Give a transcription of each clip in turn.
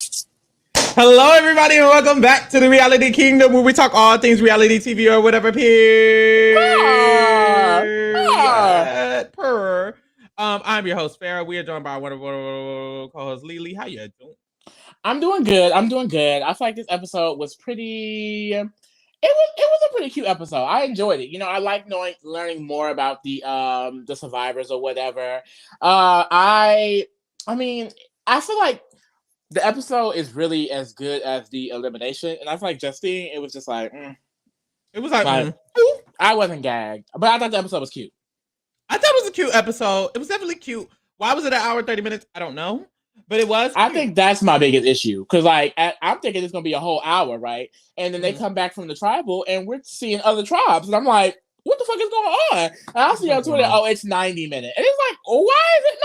Hello, everybody, and welcome back to the Reality Kingdom, where we talk all things reality TV or whatever. Ah, ah. Period. I'm your host, Farrah. We are joined by our wonderful co-host, Lily. How you doing? I'm doing good. I'm doing good. I feel like this episode was pretty. It was a pretty cute episode. I enjoyed it. I like learning more about the survivors or whatever. I mean, I feel like the episode is really as good as the elimination, and I feel like Justine, it was just like, It was like, I wasn't gagged, but I thought the episode was cute. I thought it was a cute episode. It was definitely cute. Why was it an hour 30 minutes? I don't know, but it was. I think that's my biggest issue because, I'm thinking it's gonna be a whole hour, right? And then they come back from the tribal, and we're seeing other tribes, and I'm like, what the fuck is going on? And I'll see on Twitter, oh, it's 90 minutes, and it's like, why is it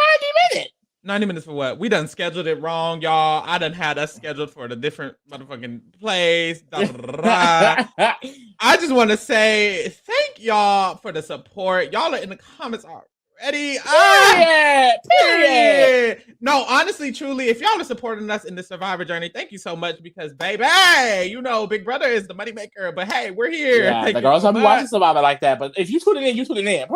90 minutes? 90 minutes for what? We done scheduled it wrong, y'all. I done had us scheduled for the different motherfucking plays. I just want to say thank y'all for the support. Y'all are in the comments already. Period. No, honestly, truly, if y'all are supporting us in the Survivor journey, thank you so much because, baby, Big Brother is the moneymaker. But hey, we're here. Yeah, the girls don't be watching Survivor like that. But if you tune it in, you tune it in.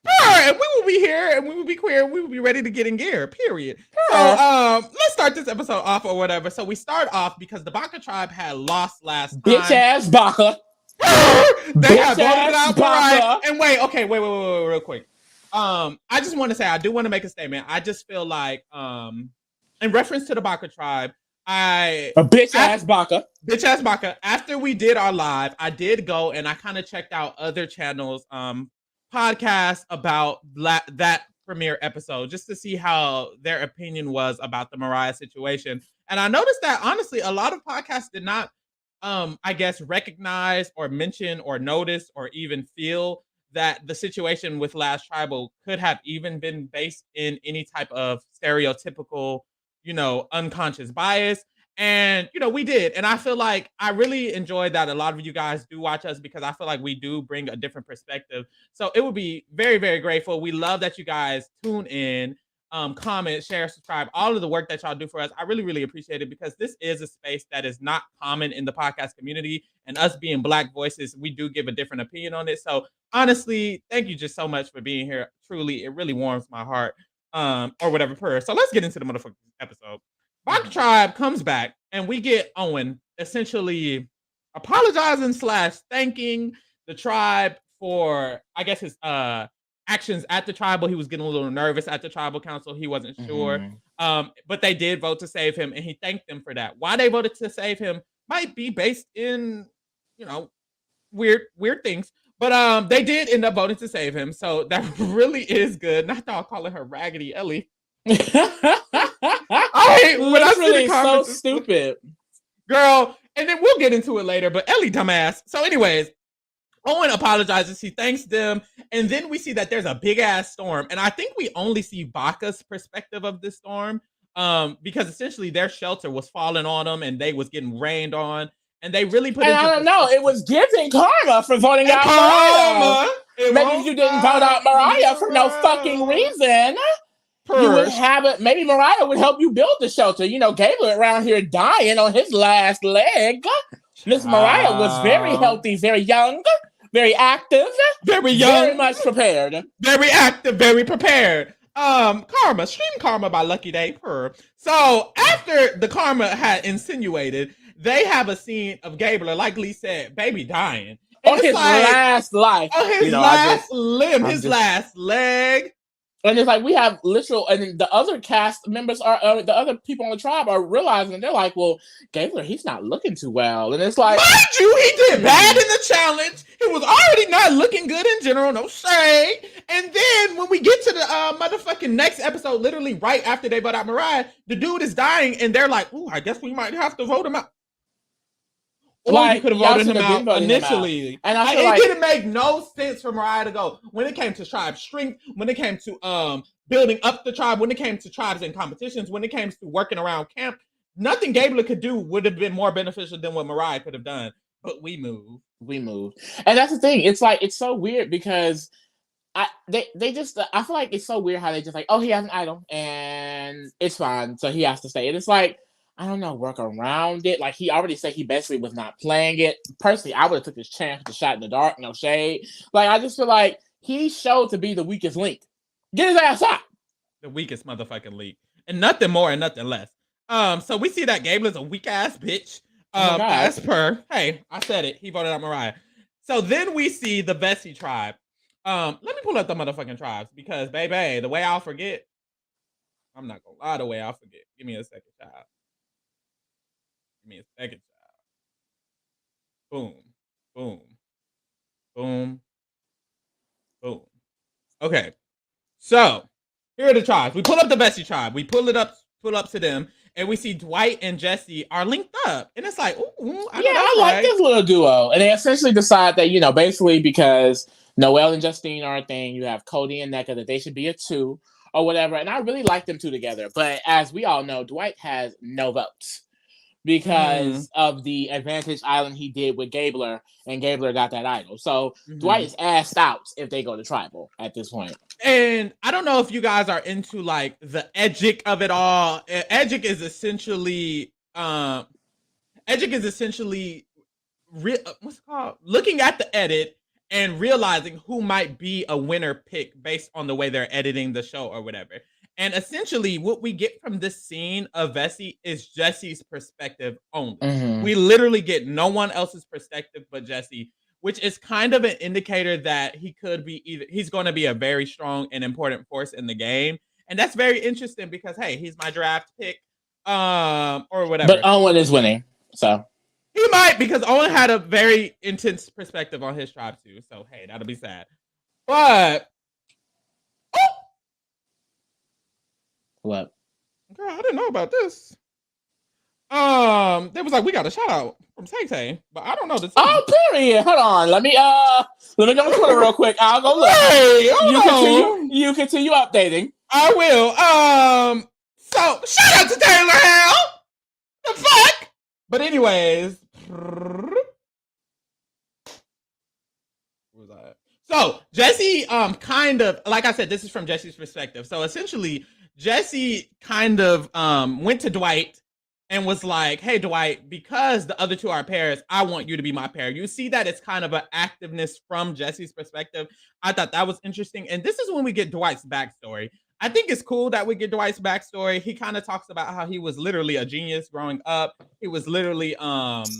And we will be here, and we will be queer, and we will be ready to get in gear. Period. So, let's start this episode off or whatever. So we start off because the Baka tribe had lost last time. Bitch ass Baka. They had voted out Mariah. And wait, real quick. I just want to say I do want to make a statement. I just feel like, in reference to the Baka tribe, bitch ass Baka. After we did our live, I did go and I kind of checked out other channels, podcast about that premiere episode just to see how their opinion was about the Mariah situation. And I noticed that honestly, a lot of podcasts did not, I guess, recognize or mention or notice or even feel that the situation with Last Tribal could have even been based in any type of stereotypical, unconscious bias. And, we did. And I feel like I really enjoyed that a lot of you guys do watch us because I feel like we do bring a different perspective. So it would be very, very grateful. We love that you guys tune in, comment, share, subscribe, all of the work that y'all do for us. I really, really appreciate it because this is a space that is not common in the podcast community. And us being Black voices, we do give a different opinion on it. So honestly, thank you just so much for being here. Truly, it really warms my heart. Or whatever. So let's get into the motherfucking episode. Baka tribe comes back, and we get Owen essentially apologizing / thanking the tribe for, I guess, his actions at the tribal. He was getting a little nervous at the tribal council. He wasn't sure. But they did vote to save him, and he thanked them for that. Why they voted to save him might be based in, weird things. But they did end up voting to save him. So that really is good. Not that I'll call her Raggedy Ellie. I hate when I see the comments. So stupid, girl. And then we'll get into it later. But Ellie, dumbass. So, anyways, Owen apologizes. He thanks them, and then we see that there's a big ass storm. And I think we only see Baka's perspective of this storm, because essentially their shelter was falling on them, and they was getting rained on, and they really put. And I don't know. It was giving karma for voting out Mariah. Maybe you didn't vote out Mariah for no fucking reason. You would have it. Maybe Mariah would help you build the shelter. Gabler around here dying on his last leg. Miss Mariah was very healthy, very young, very active, very much prepared. Very active, very prepared. Karma, stream Karma by Lucky Day. So after the Karma had insinuated, they have a scene of Gabler, like Lee said, baby dying. On his last life. On his last limb, his last leg. And it's like we have literal, and the other cast members the other people on the tribe are realizing, they're like, well, Gabler, he's not looking too well. And it's like, mind you, he did bad in the challenge. He was already not looking good in general, no shade. And then when we get to the motherfucking next episode, literally right after they vote out Mariah, the dude is dying, and they're like, ooh, I guess we might have to vote him out. Or you could have voted him out initially. And I feel like it didn't make no sense for Mariah to go. When it came to tribe strength, when it came to building up the tribe, when it came to tribes and competitions, when it came to working around camp, nothing Gabler could do would have been more beneficial than what Mariah could have done. But we moved. And that's the thing. It's like, it's so weird because I feel like it's so weird how they just like, oh, he has an idol and it's fine, so he has to stay. And it's like, I don't know, work around it. Like, he already said he basically was not playing it. Personally, I would have took his chance with the shot in the dark, no shade. Like, I just feel like he showed to be the weakest link. Get his ass out. The weakest motherfucking link. And nothing more and nothing less. So we see that Gabler's a weak ass bitch. As per, hey, I said it. He voted out Mariah. So then we see the Vesey tribe. Let me pull up the motherfucking tribes because, baby, the way I'll forget. I'm not gonna lie, the way I'll forget. Give me a second, child. Give me a second, child. Boom, boom, boom, boom. Okay, so here are the tribes. We pull up the Vesey tribe. We pull up to them, and we see Dwight and Jesse are linked up, and it's like, ooh, I like this little duo, and they essentially decide that basically because Noelle and Justine are a thing, you have Cody and Nneka, that they should be a 2 or whatever, and I really like them 2 together. But as we all know, Dwight has no votes because of the Advantage Island he did with Gabler, and Gabler got that idol. So Dwight is assed out if they go to tribal at this point. And I don't know if you guys are into like the edgic of it all. Edgic is essentially what's it called? Looking at the edit and realizing who might be a winner pick based on the way they're editing the show or whatever. And essentially what we get from this scene of Vesey is Jesse's perspective only. We literally get no one else's perspective but Jesse, which is kind of an indicator that he could be he's going to be a very strong and important force in the game. And that's very interesting because, hey, he's my draft pick or whatever. But Owen is winning, so. He might, because Owen had a very intense perspective on his tribe too. So, hey, that'll be sad. But what? Girl, I didn't know about this. They was like, we got a shout out from Tay Tay, but I don't know the team. Oh, period. Hold on. Let me go on Twitter real quick. I'll go look. Hey, you continue updating. I will. So shout out to Taylor Hale. The fuck? But anyways. Where was I at? So Jesse kind of, like I said, this is from Jesse's perspective. So essentially Jesse kind of went to Dwight and was like, hey, Dwight, because the other 2 are pairs, I want you to be my pair. You see that it's kind of an activeness from Jesse's perspective. I thought that was interesting. And this is when we get Dwight's backstory. I think it's cool that we get Dwight's backstory. He kind of talks about how he was literally a genius growing up. He was literally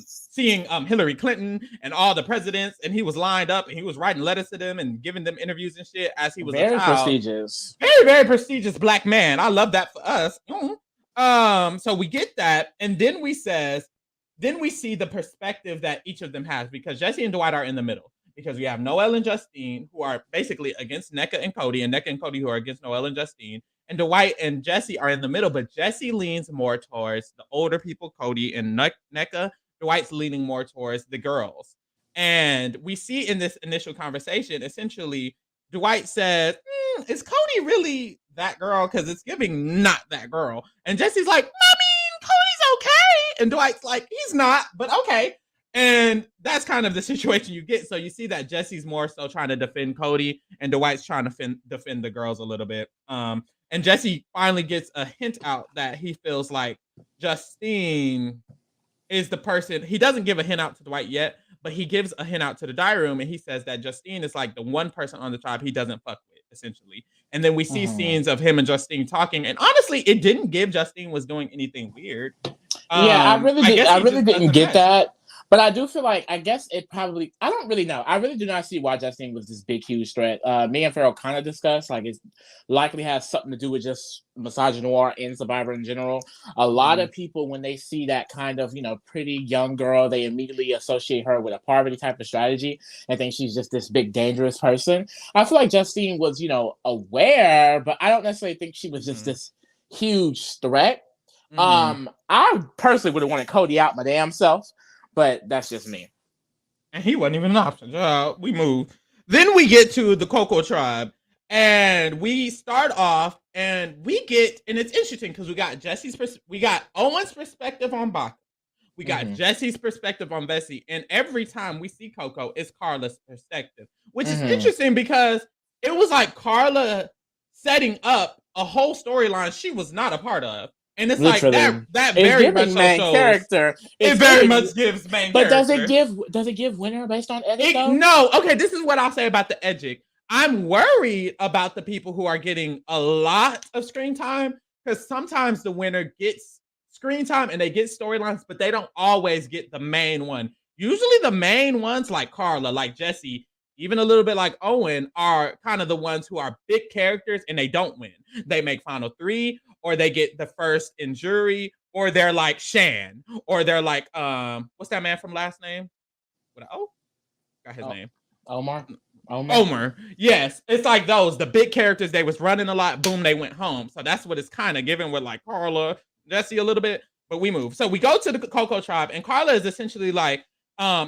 seeing Hillary Clinton and all the presidents, and he was lined up and he was writing letters to them and giving them interviews and shit as he was very a child. Prestigious. Very, very prestigious Black man. I love that for us. So we get that, and then we see the perspective that each of them has, because Jesse and Dwight are in the middle. Because we have Noelle and Justine, who are basically against Nneka and Cody, and Nneka and Cody, who are against Noelle and Justine. And Dwight and Jesse are in the middle, but Jesse leans more towards the older people, Cody and Nneka. Dwight's leaning more towards the girls. And we see in this initial conversation, essentially, Dwight says, is Cody really that girl? Because it's giving not that girl. And Jesse's like, I mean, Cody's okay. And Dwight's like, he's not, but okay. And that's kind of the situation you get. So you see that Jesse's more so trying to defend Cody, and Dwight's trying to defend the girls a little bit. And Jesse finally gets a hint out that he feels like Justine is the person. He doesn't give a hint out to Dwight yet, but he gives a hint out to the diary room, and he says that Justine is like the one person on the tribe he doesn't fuck with, essentially. And then we see scenes of him and Justine talking, and honestly, it didn't give Justine was doing anything weird. I really didn't get that. But I do feel like, I guess it probably, I don't really know. I really do not see why Justine was this big, huge threat. Me and Farrell kind of discussed, like, it likely has something to do with just misogynoir in Survivor in general. A lot of people, when they see that kind of, pretty young girl, they immediately associate her with a poverty type of strategy and think she's just this big, dangerous person. I feel like Justine was, aware, but I don't necessarily think she was just this huge threat. I personally would have wanted Cody out my damn self. But that's just me. And he wasn't even an option. We move. Then we get to the Coco tribe. And we start off and we get, and it's interesting because we got Owen's perspective on Baca. We got Jesse's perspective on Vesey. And every time we see Coco, it's Carla's perspective. Which is interesting because it was like Carla setting up a whole storyline she was not a part of. And it's literally. Like that very much main shows, character. It very much gives main but character. But does it give winner based on edit though? No. Okay, this is what I'll say about the edging. I'm worried about the people who are getting a lot of screen time, because sometimes the winner gets screen time and they get storylines, but they don't always get the main one. Usually the main ones, like Carla, like Jesse, even a little bit like Owen, are kind of the ones who are big characters and they don't win. They make final 3, or they get the first in jury, or they're like Shan, or they're like what's that man from Last Name? What? Oh, got his name. Omar. Yes, it's like those, the big characters. They was running a lot. Boom, they went home. So that's what it's kind of given with like Carla, Jesse a little bit. But we move. So we go to the Coco tribe, and Carla is essentially like,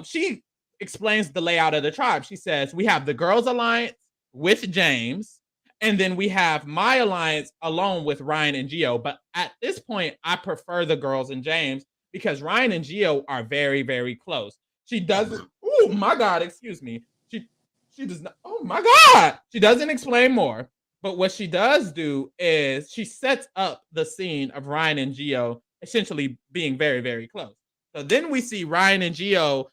she explains the layout of the tribe. She says we have the Girls Alliance with James, and then we have my alliance alone with Ryan and Gio. But at this point, I prefer the girls and James because Ryan and Gio are very, very close. She doesn't. Oh my God! Excuse me. She does not. Oh my God! She doesn't explain more. But what she does do is she sets up the scene of Ryan and Gio essentially being very, very close. So then we see Ryan and Gio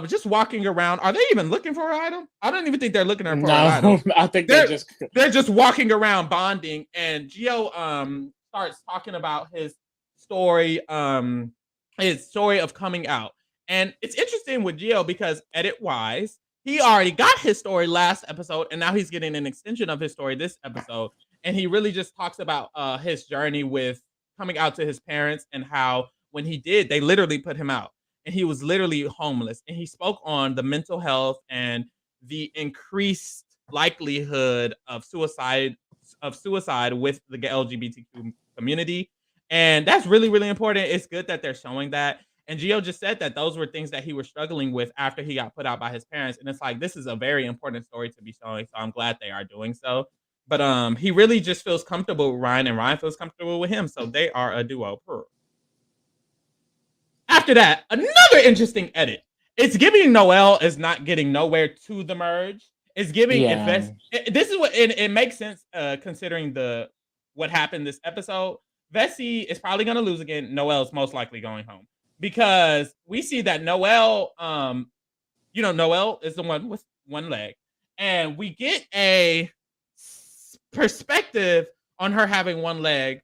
just walking around. Are they even looking for an item? I don't even think they're looking for an item. I think they're just walking around bonding. And Gio starts talking about his story of coming out. And it's interesting with Gio because edit-wise, he already got his story last episode, and now he's getting an extension of his story this episode. And he really just talks about his journey with coming out to his parents, and how when he did, they literally put him out. And he was literally homeless. And he spoke on the mental health and the increased likelihood of suicide with the LGBTQ community. And that's really, really important. It's good that they're showing that. And Gio just said that those were things that he was struggling with after he got put out by his parents. And it's like, this is a very important story to be showing. So I'm glad they are doing so. But he really just feels comfortable with Ryan, and Ryan feels comfortable with him. So they are a duo. After that, another interesting edit. It's giving Noelle is not getting nowhere to the merge. It's giving this is what it makes sense considering what happened this episode. Vessi is probably going to lose again. Noelle's most likely going home. Because we see that Noelle, Noelle is the one with one leg. And we get a perspective on her having one leg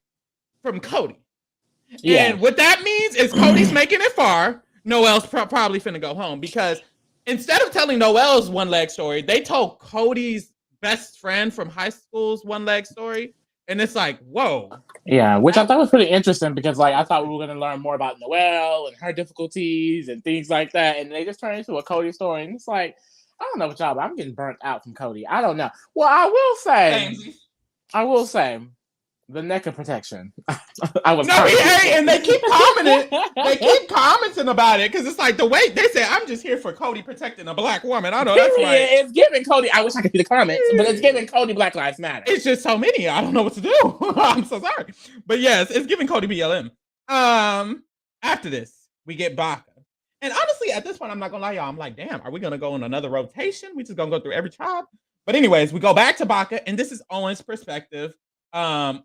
from Cody. Yeah. And what that means is Cody's making it far. Noelle's probably finna go home. Because instead of telling Noelle's one leg story, they told Cody's best friend from high school's one leg story. And it's like, whoa. Yeah, which I thought was pretty interesting because, like, I thought we were going to learn more about Noelle and her difficulties and things like that. And they just turned into a Cody story. And it's like, I don't know what y'all, but I'm getting burnt out from Cody. I don't know. Well, I will say, the NECA protection. And they keep commenting. They keep commenting about it because it's like the way they say, I'm just here for Cody protecting a black woman. I know that's right. It's giving Cody. I wish I could see the comments, but it's giving Cody Black Lives Matter. It's just so many. I don't know what to do. I'm so sorry, but yes, it's giving Cody BLM. After this, we get Baka, and honestly, at this point, I'm not gonna lie, y'all. I'm like, damn, are we gonna go on another rotation? We just gonna go through every tribe? But anyways, we go back to Baka, and this is Owen's perspective.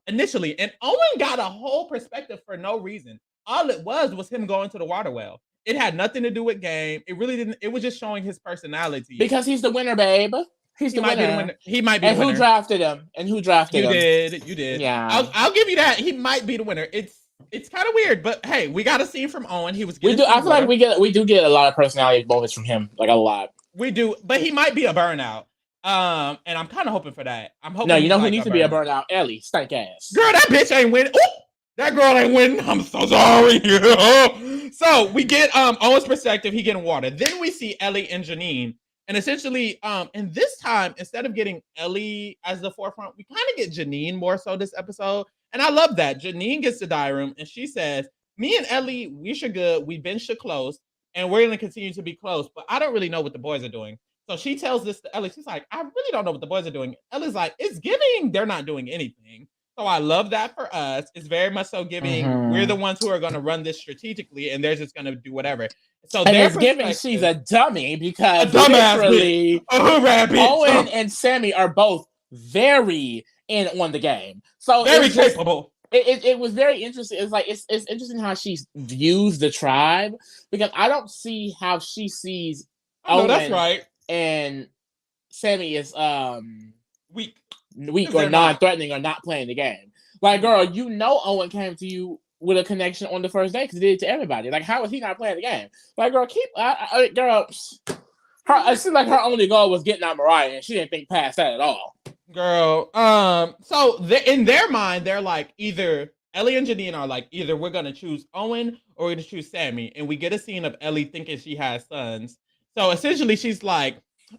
Initially, and Owen got a whole perspective for no reason. All it was him going to the water well. It had nothing to do with game. It really didn't. It was just showing his personality. Because he's the winner, babe. He might be the winner. He might be the winner. Who drafted him? You did. You did. Yeah. I'll give you that. He might be the winner. It's kind of weird, but hey, we got a scene from Owen. He was. I feel like we do get a lot of personality moments from him, like a lot. We do, but he might be a burnout. And I'm kind of hoping for that. I'm hoping. No, you know who needs to be a burnout? Ellie, stank ass. Girl, that bitch ain't winning. Ooh, that girl ain't winning. I'm so sorry. So we get Owen's perspective. He getting water. Then we see Ellie and Janine, and essentially, and this time instead of getting Ellie as the forefront, we kind of get Janine more so this episode, and I love that. Janine gets the diary room, and she says, "Me and Ellie, we should good. We've been close, and we're gonna continue to be close. But I don't really know what the boys are doing." So she tells this to Ellie. She's like, I really don't know what the boys are doing. Ellie's like, it's giving they're not doing anything. So I love that for us. It's very much so giving we're the ones who are going to run this strategically, and they're just going to do whatever. So it's giving she's a dummy because literally Owen and Sammy are both very in on the game. So very capable. It was very interesting. It's like it's interesting how she views the tribe, because I don't see how she sees Owen that's right. and Sammy is weak or non-threatening or not playing the game. Like, girl, you know Owen came to you with a connection on the first day because he did it to everybody. Like, how is he not playing the game? Like, girl, girl. It seemed like her only goal was getting out Mariah, and she didn't think past that at all. Girl, so in their mind, they're like, either Ellie and Janine are like, either we're gonna choose Owen or we're gonna choose Sammy, and we get a scene of Ellie thinking she has sons. So essentially, she's like,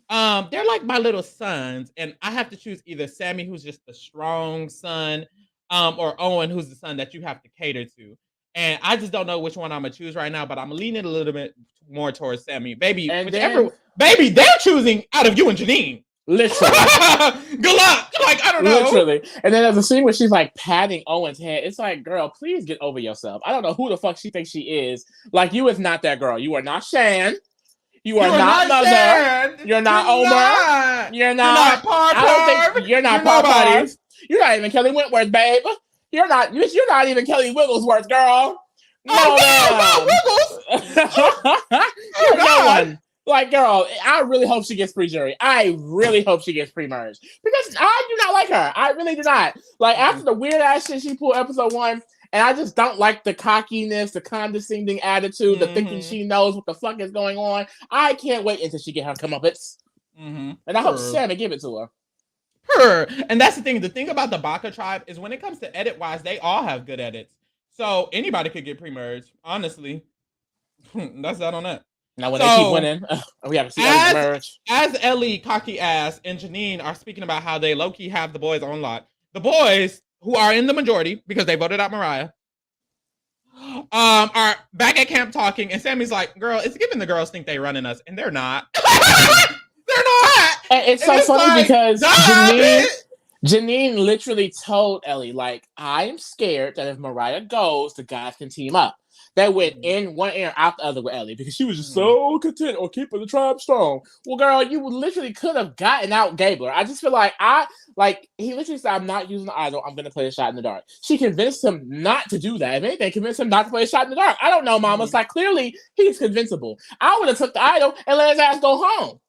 they're like my little sons, and I have to choose either Sammy, who's just the strong son, or Owen, who's the son that you have to cater to. And I just don't know which one I'm gonna choose right now, but I'm leaning a little bit more towards Sammy. Baby, baby, they're choosing out of you and Janine. Literally. Good luck. Like, I don't know. Literally. And then there's a scene where she's like patting Owen's head. It's like, girl, please get over yourself. I don't know who the fuck she thinks she is. Like, you is not that girl. You are not Shan. You are not Mother. Shan. You're not Omer. You're not Parker. You're not Parker. You're not even Kelly Wentworth, babe. You're not even Kelly Wigglesworth, girl. No, Wiggles. You're no one. Like, girl, I really hope she gets pre-jury. I really hope she gets pre-merge. Because I do not like her. I really do not. Like, after the weird ass shit she pulled episode 1, and I just don't like the cockiness, the condescending attitude, the thinking she knows what the fuck is going on. I can't wait until she get her comeuppance. And I hope Sammy give it to her. And that's the thing. The thing about the Baka tribe is when it comes to edit-wise, they all have good edits. So anybody could get pre-merge, honestly. That's that on that. Now, when they keep winning, we have to see Ellie merge. As Ellie, cocky ass, and Janine are speaking about how they low-key have the boys on lock. The boys, who are in the majority because they voted out Mariah, are back at camp talking, and Sammy's like, girl, it's giving the girls think they running us, and they're not. They're not. And it's so funny like, because Janine literally told Ellie, like, I'm scared that if Mariah goes, the guys can team up. They went in one ear, out the other with Ellie because she was just so content on keeping the tribe strong. Well, girl, you literally could have gotten out Gabler. I just feel like he literally said, I'm not using the idol. I'm going to play a shot in the dark. She convinced him not to do that. If anything, convinced him not to play a shot in the dark. I don't know, Mama. It's like, clearly, he's convincible. I would have took the idol and let his ass go home.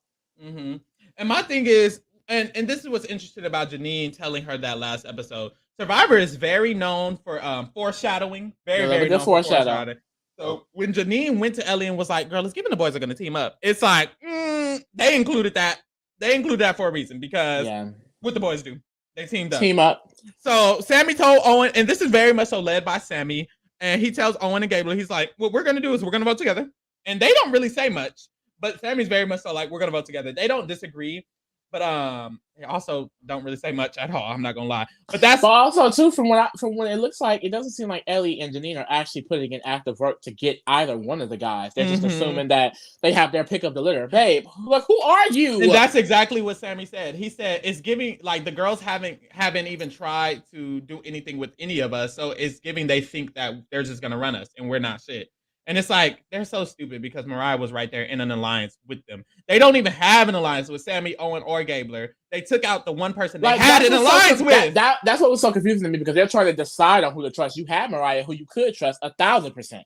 And my thing is, and this is what's interesting about Janine telling her that last episode. Survivor is very known for foreshadowing. Very known for foreshadowing. So when Janine went to Ellie and was like, girl, let's give the boys are going to team up. It's like, they included that. They included that for a reason because what the boys do. They teamed up. Team up. So Sammy told Owen, and this is very much so led by Sammy, and he tells Owen and Gabler, he's like, what we're going to do is we're going to vote together. And they don't really say much, but Sammy's very much so like, we're going to vote together. They don't disagree. But they also don't really say much at all. I'm not gonna lie. But also too from what it looks like, it doesn't seem like Ellie and Janine are actually putting in active work to get either one of the guys. They're just assuming that they have their pick of the litter. Babe, look, who are you? And that's exactly what Sammy said. He said it's giving like the girls haven't even tried to do anything with any of us. So it's giving they think that they're just gonna run us and we're not shit. And it's like, they're so stupid because Mariah was right there in an alliance with them. They don't even have an alliance with Sammy, Owen, or Gabler. They took out the one person they had an alliance with. That's what was so confusing to me because they're trying to decide on who to trust. You had Mariah, who you could trust 1,000%.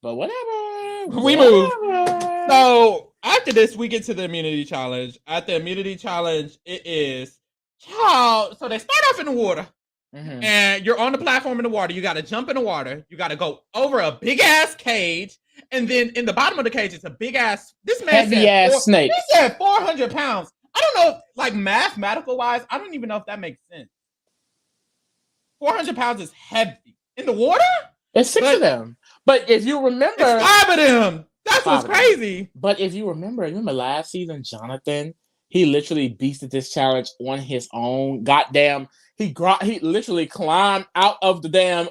But whatever. We move. So after this, we get to the immunity challenge. At the immunity challenge, it is, so they start off in the water. And you're on the platform in the water. You got to jump in the water. You got to go over a big ass cage. And then in the bottom of the cage, it's a big ass, this man heavy ass snake. He said 400 pounds. I don't know, like mathematical wise, I don't even know if that makes sense. 400 pounds is heavy. In the water? It's 6 of them. But if you remember. It's 5 of them. That's what's crazy. But if you remember last season, Jonathan, he literally beasted this challenge on his own. Goddamn. He literally climbed out of the damn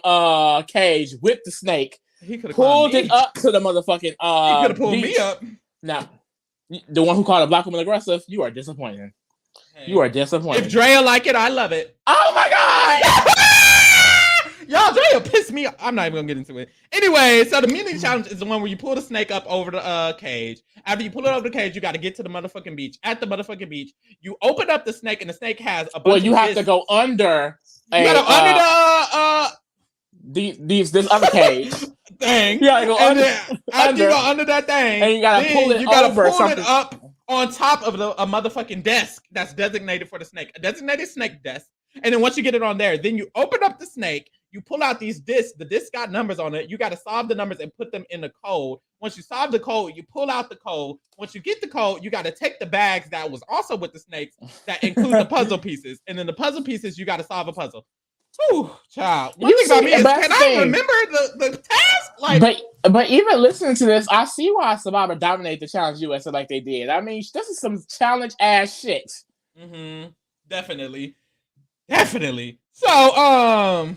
cage with the snake. He could have pulled it up to the motherfucking he could have pulled me up. Now, the one who called a black woman aggressive, you are disappointed. Hey. You are disappointed. If Drea like it, I love it. Oh my god! Y'all, Drea pissed me off. I'm not even gonna get into it. Anyway, so the immunity challenge is the one where you pull the snake up over the cage. After you pull it over the cage, you got to get to the motherfucking beach. At the motherfucking beach, you open up the snake, and the snake has a bunch. Well, you have to go under. You gotta under this other cage thing. You gotta go under. After you go under that thing, and you gotta pull it. You gotta pull it up on top of a motherfucking desk that's designated for the snake, a designated snake desk. And then once you get it on there, then you open up the snake, you pull out these discs. The disc got numbers on it. You got to solve the numbers and put them in the code. Once you solve the code, you pull out the code. Once you get the code, you got to take the bags that was also with the snakes that include the puzzle pieces. And then the puzzle pieces, you got to solve a puzzle. Whew, child. One thing about me is, can I remember the task? Like, but even listening to this, I see why Survivor dominated the Challenge USA like they did. I mean, this is some challenge ass shit. Definitely. So,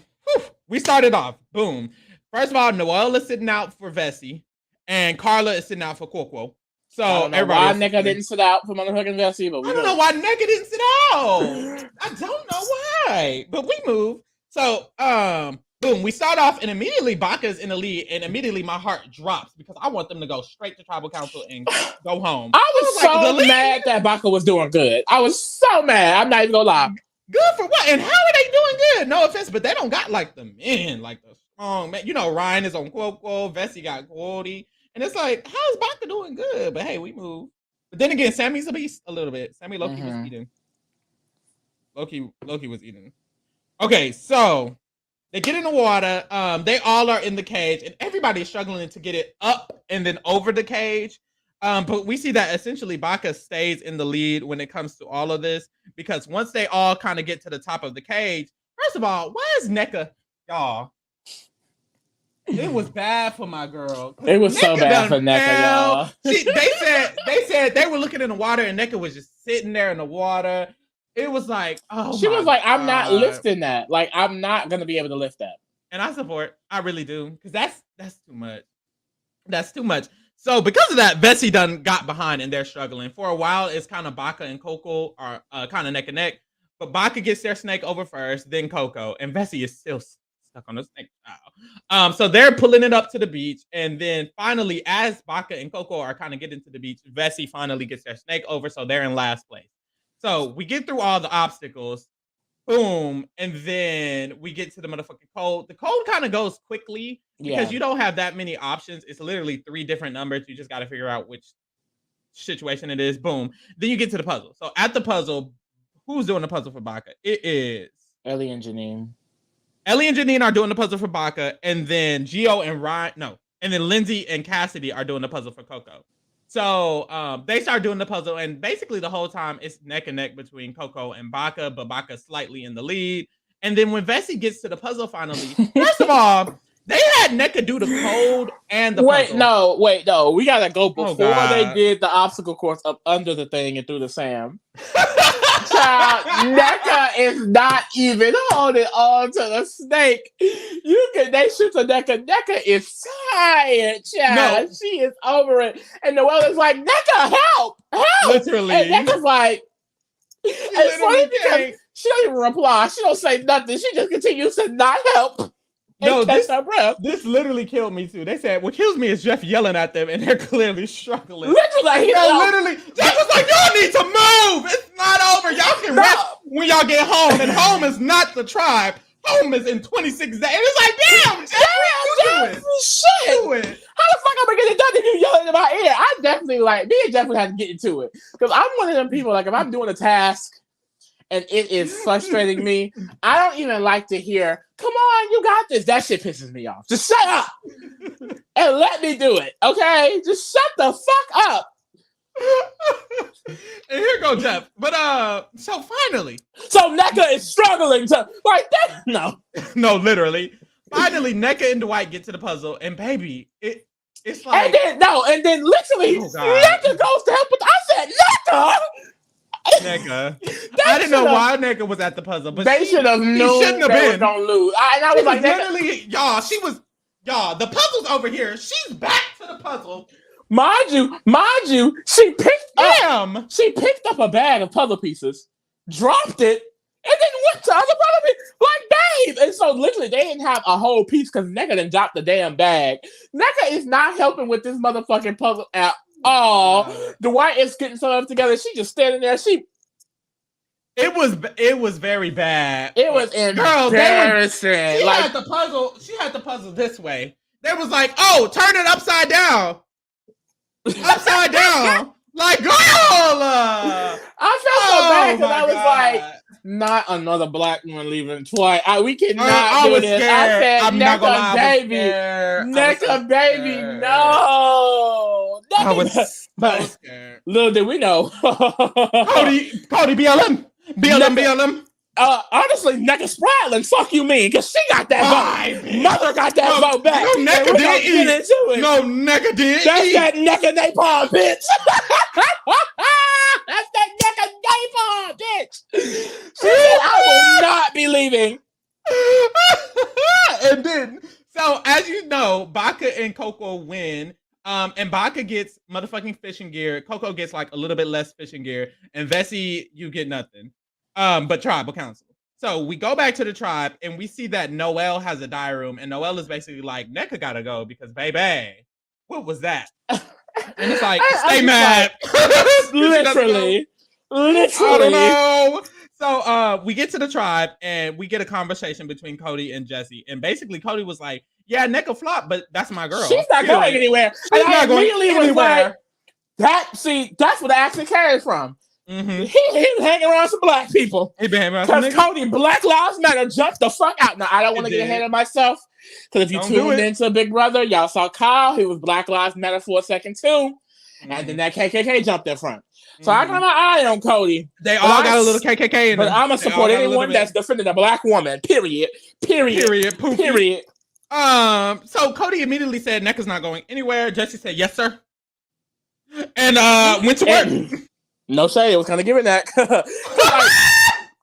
we started off. Boom. First of all, Noelle is sitting out for Vessi, and Carla is sitting out for Quoquo. So I don't know why Nneka didn't sit out for motherfucking Vessi, but I don't know why Nneka didn't sit out. I don't know why, but we move. So, boom. We start off, and immediately Baca's in the lead, and immediately my heart drops because I want them to go straight to Tribal Council and go home. I was so mad that Baca was doing good. I was so mad. I'm not even gonna lie. Good for what? And how are they doing good? No offense, but they don't got like the men, like the strong man. You know, Ryan is on Quoquo, Vessi got Quody. And it's like, how's Baca doing good? But hey, we move. But then again, Sammy's a beast a little bit. Sammy Loki was eating. Loki was eating. Okay, so they get in the water. They all are in the cage, and everybody's struggling to get it up and then over the cage. But we see that essentially Baca stays in the lead when it comes to all of this, because once they all kind of get to the top of the cage, first of all, why is Nneka, y'all? It was bad for my girl. It was so bad for Nneka, y'all. They said they were looking in the water, and Nneka was just sitting there in the water. It was like, she was like, I'm not lifting that. Like, I'm not gonna be able to lift that. And I support. I really do, because that's too much. That's too much. So because of that, Vessi done got behind and they're struggling. For a while, it's kind of Baca and Coco are kind of neck and neck. But Baca gets their snake over first, then Coco. And Vessi is still stuck on the snake. So they're pulling it up to the beach. And then finally, as Baca and Coco are kind of getting to the beach, Vessi finally gets their snake over. So they're in last place. So we get through all the obstacles. Boom. And then we get to the motherfucking code. The code kind of goes quickly because you don't have that many options. It's literally 3 different numbers. You just got to figure out which situation it is. Boom. Then you get to the puzzle. So at the puzzle, who's doing the puzzle for Baca? It is Ellie and Janine. Ellie and Janine are doing the puzzle for Baca. And then Gio and Ryan, and then Lindsay and Cassidy are doing the puzzle for Coco. So they start doing the puzzle, and basically the whole time it's neck and neck between Coco and Baca, but Baca's slightly in the lead. And then when Vessi gets to the puzzle finally, first of all, they had Nneka do the code and the puzzle. Wait, no. We gotta go before they did the obstacle course up under the thing and through the Sam. Child, Nneka is not even holding on to the snake. They shoot to Nneka. Nneka is tired, child. No. She is over it. And Noelle is like, Nneka, help! Literally. And Nneka's like, it's funny because she don't even reply. She don't say nothing. She just continues to not help. No, this literally killed me too. They said what kills me is Jeff yelling at them, and they're clearly struggling. Literally, Jeff was like, "Y'all need to move. It's not over. Y'all can rest when y'all get home, and home is not the tribe. Home is in 26 days." And it's like, damn, Jeff, shit. How the fuck am I gonna get it done if you yelling in my ear? I definitely had to get into it because I'm one of them people. Like if I'm doing a task and it is frustrating me, I don't even like to hear, "Come on, you got this." That shit pisses me off. Just shut up and let me do it, okay? Just shut the fuck up. And here goes Jeff. But so finally, Nneka is struggling to like that. No, literally. Finally, Nneka and Dwight get to the puzzle, and baby, it's like and then literally Nneka goes to help with. I said, Nneka. I didn't know why Nneka was at the puzzle, but they should have known they were gonna lose. And I was like, literally, the puzzle's over here. She's back to the puzzle. Mind you, she picked up a bag of puzzle pieces, dropped it, and then went to other brother like, babe. And so literally they didn't have a whole piece because Nneka done dropped the damn bag. Nneka is not helping with this motherfucking puzzle at all. Dwight is getting stuff together. She just standing there. It was very bad. It was embarrassing. She had the puzzle this way. They was like, oh, turn it upside down. Upside down. Like, girl! I felt so bad because I was like, not another black woman leaving Dwight. We cannot do this. Scared. I said, I'm not gonna lie, baby. Nneka, baby, no. I was scared. Little did we know. Cody, BLM. Honestly, Nneka Spratling, fuck you mean, because she got that vote. Mother got that vote back. No, Nneka didn't. No, Nneka didn't. That's that Nneka napalm, bitch. That's that Nneka napalm, bitch. She said, I will not be leaving. And then, so as you know, Baka and Coco win. And Baka gets motherfucking fishing gear. Coco gets like a little bit less fishing gear. And Vessi, you get nothing. But tribal council. So we go back to the tribe and we see that Noelle has a diary room, and Noelle is basically like, Nneka gotta go because baby, what was that? And it's like, stay mad. Literally. I don't know. So we get to the tribe and we get a conversation between Cody and Jesse. And basically Cody was like, yeah, Nneka flop, but that's my girl. She's not going anywhere. She's not going anywhere. That's where the accent came from. Mm-hmm. He was hanging around some black people. Because Cody, Black Lives Matter, jumped the fuck out. Now, I don't want to get ahead of myself. Because if you tuned into Big Brother, y'all saw Kyle. He was Black Lives Matter for a second, too. Mm-hmm. And then that KKK jumped in front. So I got my eye on Cody. They all got a little KKK in them. But I'm going to support anyone that's defending a black woman. Period. So Cody immediately said Nneka's not going anywhere. Jesse said, yes, sir. And went to work. No shade, it was kind of giving that.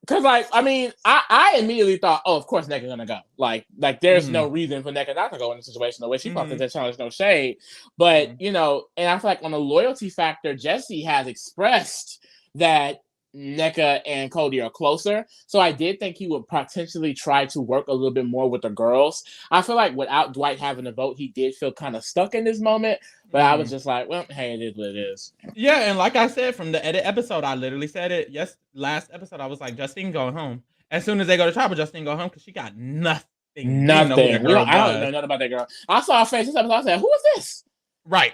Because, I mean, I immediately thought, oh, of course Nneka's going to go. Like there's no reason for Nneka not to go in a situation the way she fought that challenge, no shade. But, you know, and I feel like on the loyalty factor, Jesse has expressed that Nneka and Cody are closer. So I did think he would potentially try to work a little bit more with the girls. I feel like without Dwight having a vote, he did feel kind of stuck in this moment. But I was just like, well, hey, it is what it is. Yeah, and like I said, from the edit episode, I literally said it. Yes, last episode, I was like, Justine going home. As soon as they go to tribal, Justine go home because she got nothing. Nothing. I don't know nothing about that girl. I saw her face this episode. I said, who is this? Right.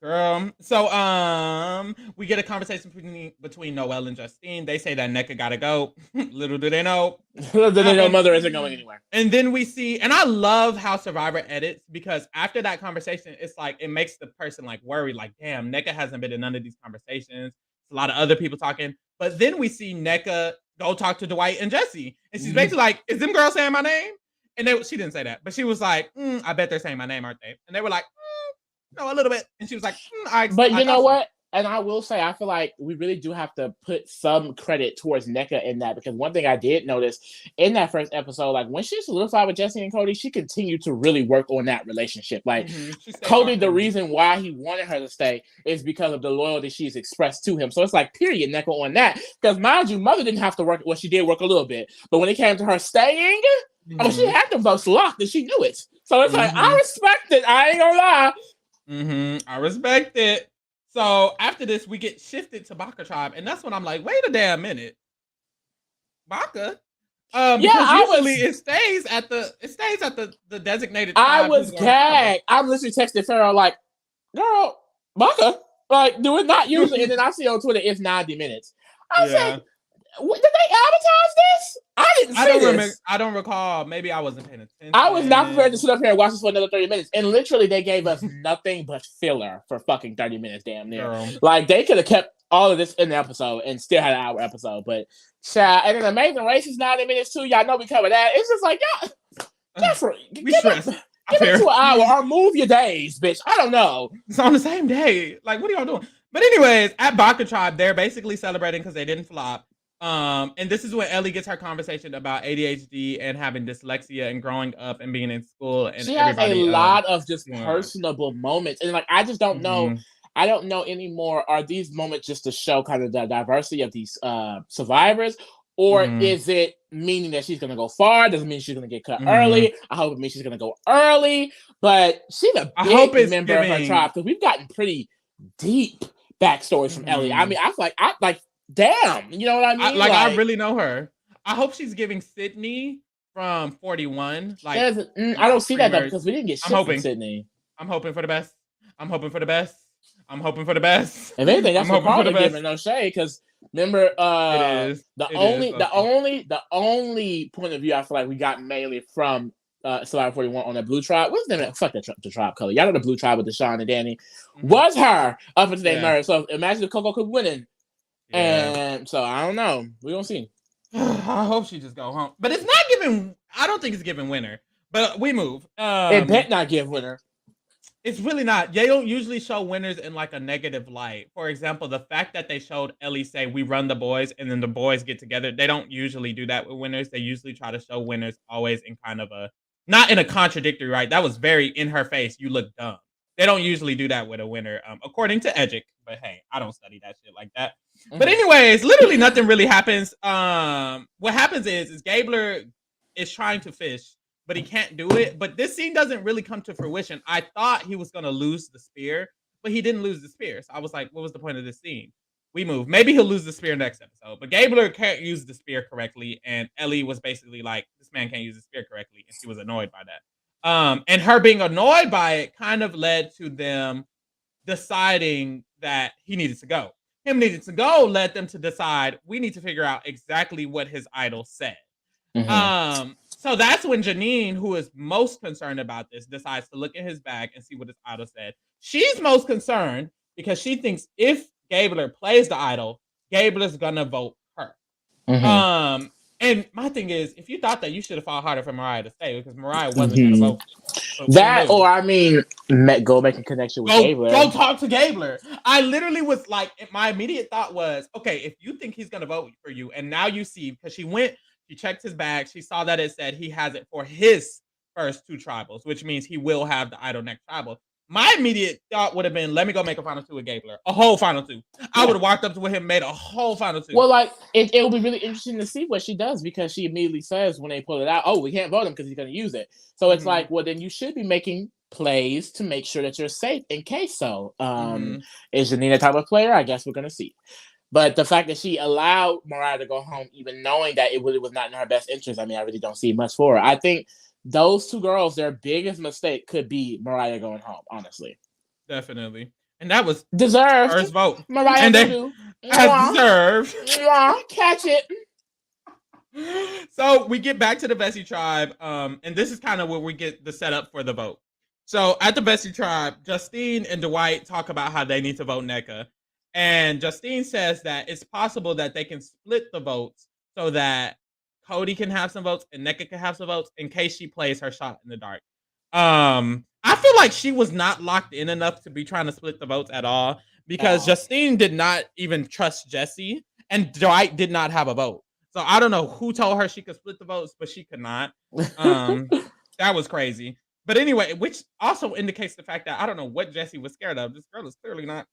Girl. So we get a conversation between Noelle and Justine. They say that Nneka gotta go. Little do they know. Mother isn't going anywhere. And then we see, and I love how Survivor edits, because after that conversation, it's like it makes the person like worry, like, damn, Nneka hasn't been in none of these conversations. It's a lot of other people talking. But then we see Nneka go talk to Dwight and Jesse. And she's basically like, is them girls saying my name? And she didn't say that, but she was like, I bet they're saying my name, aren't they? And they were like, no, a little bit. And she was like, but you know what? And I will say, I feel like we really do have to put some credit towards Nneka in that, because one thing I did notice in that first episode, like when she solidified with Jesse and Cody, she continued to really work on that relationship. Like Cody, the reason why he wanted her to stay is because of the loyalty she's expressed to him. So it's like, period, Nneka on that. Because mind you, Mother didn't have to work. Well, she did work a little bit. But when it came to her staying, she had them votes locked and she knew it. So it's like, I respect it. I ain't gonna lie. I respect it. So after this, we get shifted to Baka tribe, and that's when I'm like, wait a damn minute, Baka. It stays at the designated tribe. I was gagged. I literally texted Pharaoh like, girl, Baka, like, do it not usually. And then I see on Twitter it's 90 minutes. I said, did they advertise this? I didn't see this. I don't recall. Maybe I wasn't paying attention. I was not prepared to sit up here and watch this for another 30 minutes. And literally, they gave us nothing but filler for fucking 30 minutes, damn near. Girl. Like, they could have kept all of this in the episode and still had an hour episode. But, child, and then Amazing Race is 90 minutes too. Y'all know we covered that. It's just like, Jeffrey, give it to an hour or move your days, bitch. I don't know. It's on the same day. Like, what are y'all doing? But anyways, at Baka tribe, they're basically celebrating because they didn't flop. And this is when Ellie gets her conversation about ADHD and having dyslexia and growing up and being in school. And she has a lot of just personable moments. And like, I just don't know. I don't know anymore. Are these moments just to show kind of the diversity of these survivors? Or is it meaning that she's going to go far? Doesn't mean she's going to get cut early. I hope it means she's going to go early. But she's a big member of her tribe because we've gotten pretty deep backstories from Ellie. I mean, I like, damn. You know what I mean? I really know her. I hope she's giving Sydney from 41. Like, I don't see that though because we didn't get shit from Sydney. I'm hoping for the best. I'm hoping for the best. I'm hoping for the best. If anything, that's what Carla giving no shade because remember, the only point of view I feel like we got mainly from Survivor 41 on the Blue Tribe. What's the name? Fuck the tribe color. Y'all know the Blue Tribe with Deshaun and Danny was her up until they married. So imagine if Coco could winning. And so I don't know. We don't see. I hope she just go home, but it's not giving. I don't think it's giving winner. But we move. It bet not give winner. It's really not. They don't usually show winners in like a negative light. For example, the fact that they showed Ellie say, "We run the boys," and then the boys get together. They don't usually do that with winners. They usually try to show winners always in kind of a, not in a contradictory, right? That was very in her face. You look dumb. They don't usually do that with a winner, according to Edgic. But hey, I don't study that shit like that. But anyways, literally nothing really happens. What happens is Gabler is trying to fish, but he can't do it. But this scene doesn't really come to fruition. I thought he was going to lose the spear, but he didn't lose the spear. So I was like, what was the point of this scene? We move. Maybe he'll lose the spear next episode. But Gabler can't use the spear correctly. And Ellie was basically like, this man can't use the spear correctly. And she was annoyed by that. And her being annoyed by it kind of led to them deciding that he needed to go. Him needing to go led them to decide we need to figure out exactly what his idol said. So that's when Janine, who is most concerned about this, decides to look at his bag and see what his idol said. She's most concerned because she thinks if Gabler plays the idol, Gabler's gonna vote her. And my thing is, if you thought that, you should have fought harder for Mariah to stay because Mariah wasn't gonna vote. That, or I mean, go make a connection with Gabler. Go talk to Gabler. I literally was like, my immediate thought was, okay, if you think he's gonna vote for you, and now you see, because she checked his bag, she saw that it said he has it for his first 2 tribals, which means he will have the idol next tribal. My immediate thought would have been, let me go make a final 2 with Gabler. A whole final 2. I would have walked up to him, made a whole final 2. Well, like, it will be really interesting to see what she does because she immediately says when they pull it out, oh, we can't vote him because he's going to use it. So it's like, well, then you should be making plays to make sure that you're safe in case so. Is Janine a type of player? I guess we're going to see. But the fact that she allowed Mariah to go home, even knowing that it really was not in her best interest, I mean, I really don't see much for her. I think those 2 girls, their biggest mistake could be Mariah going home, honestly. Definitely. And that was deserved. First vote. Mariah and they deserved. Catch it. So we get back to the Bessie tribe. And this is kind of where we get the setup for the vote. So at the Bessie tribe, Justine and Dwight talk about how they need to vote NECA. And Justine says that it's possible that they can split the votes so that Cody can have some votes and NECA can have some votes in case she plays her shot in the dark. I feel like she was not locked in enough to be trying to split the votes at all because Justine did not even trust Jesse and Dwight did not have a vote. So I don't know who told her she could split the votes, but she could not. That was crazy. But anyway, which also indicates the fact that I don't know what Jesse was scared of. This girl is clearly not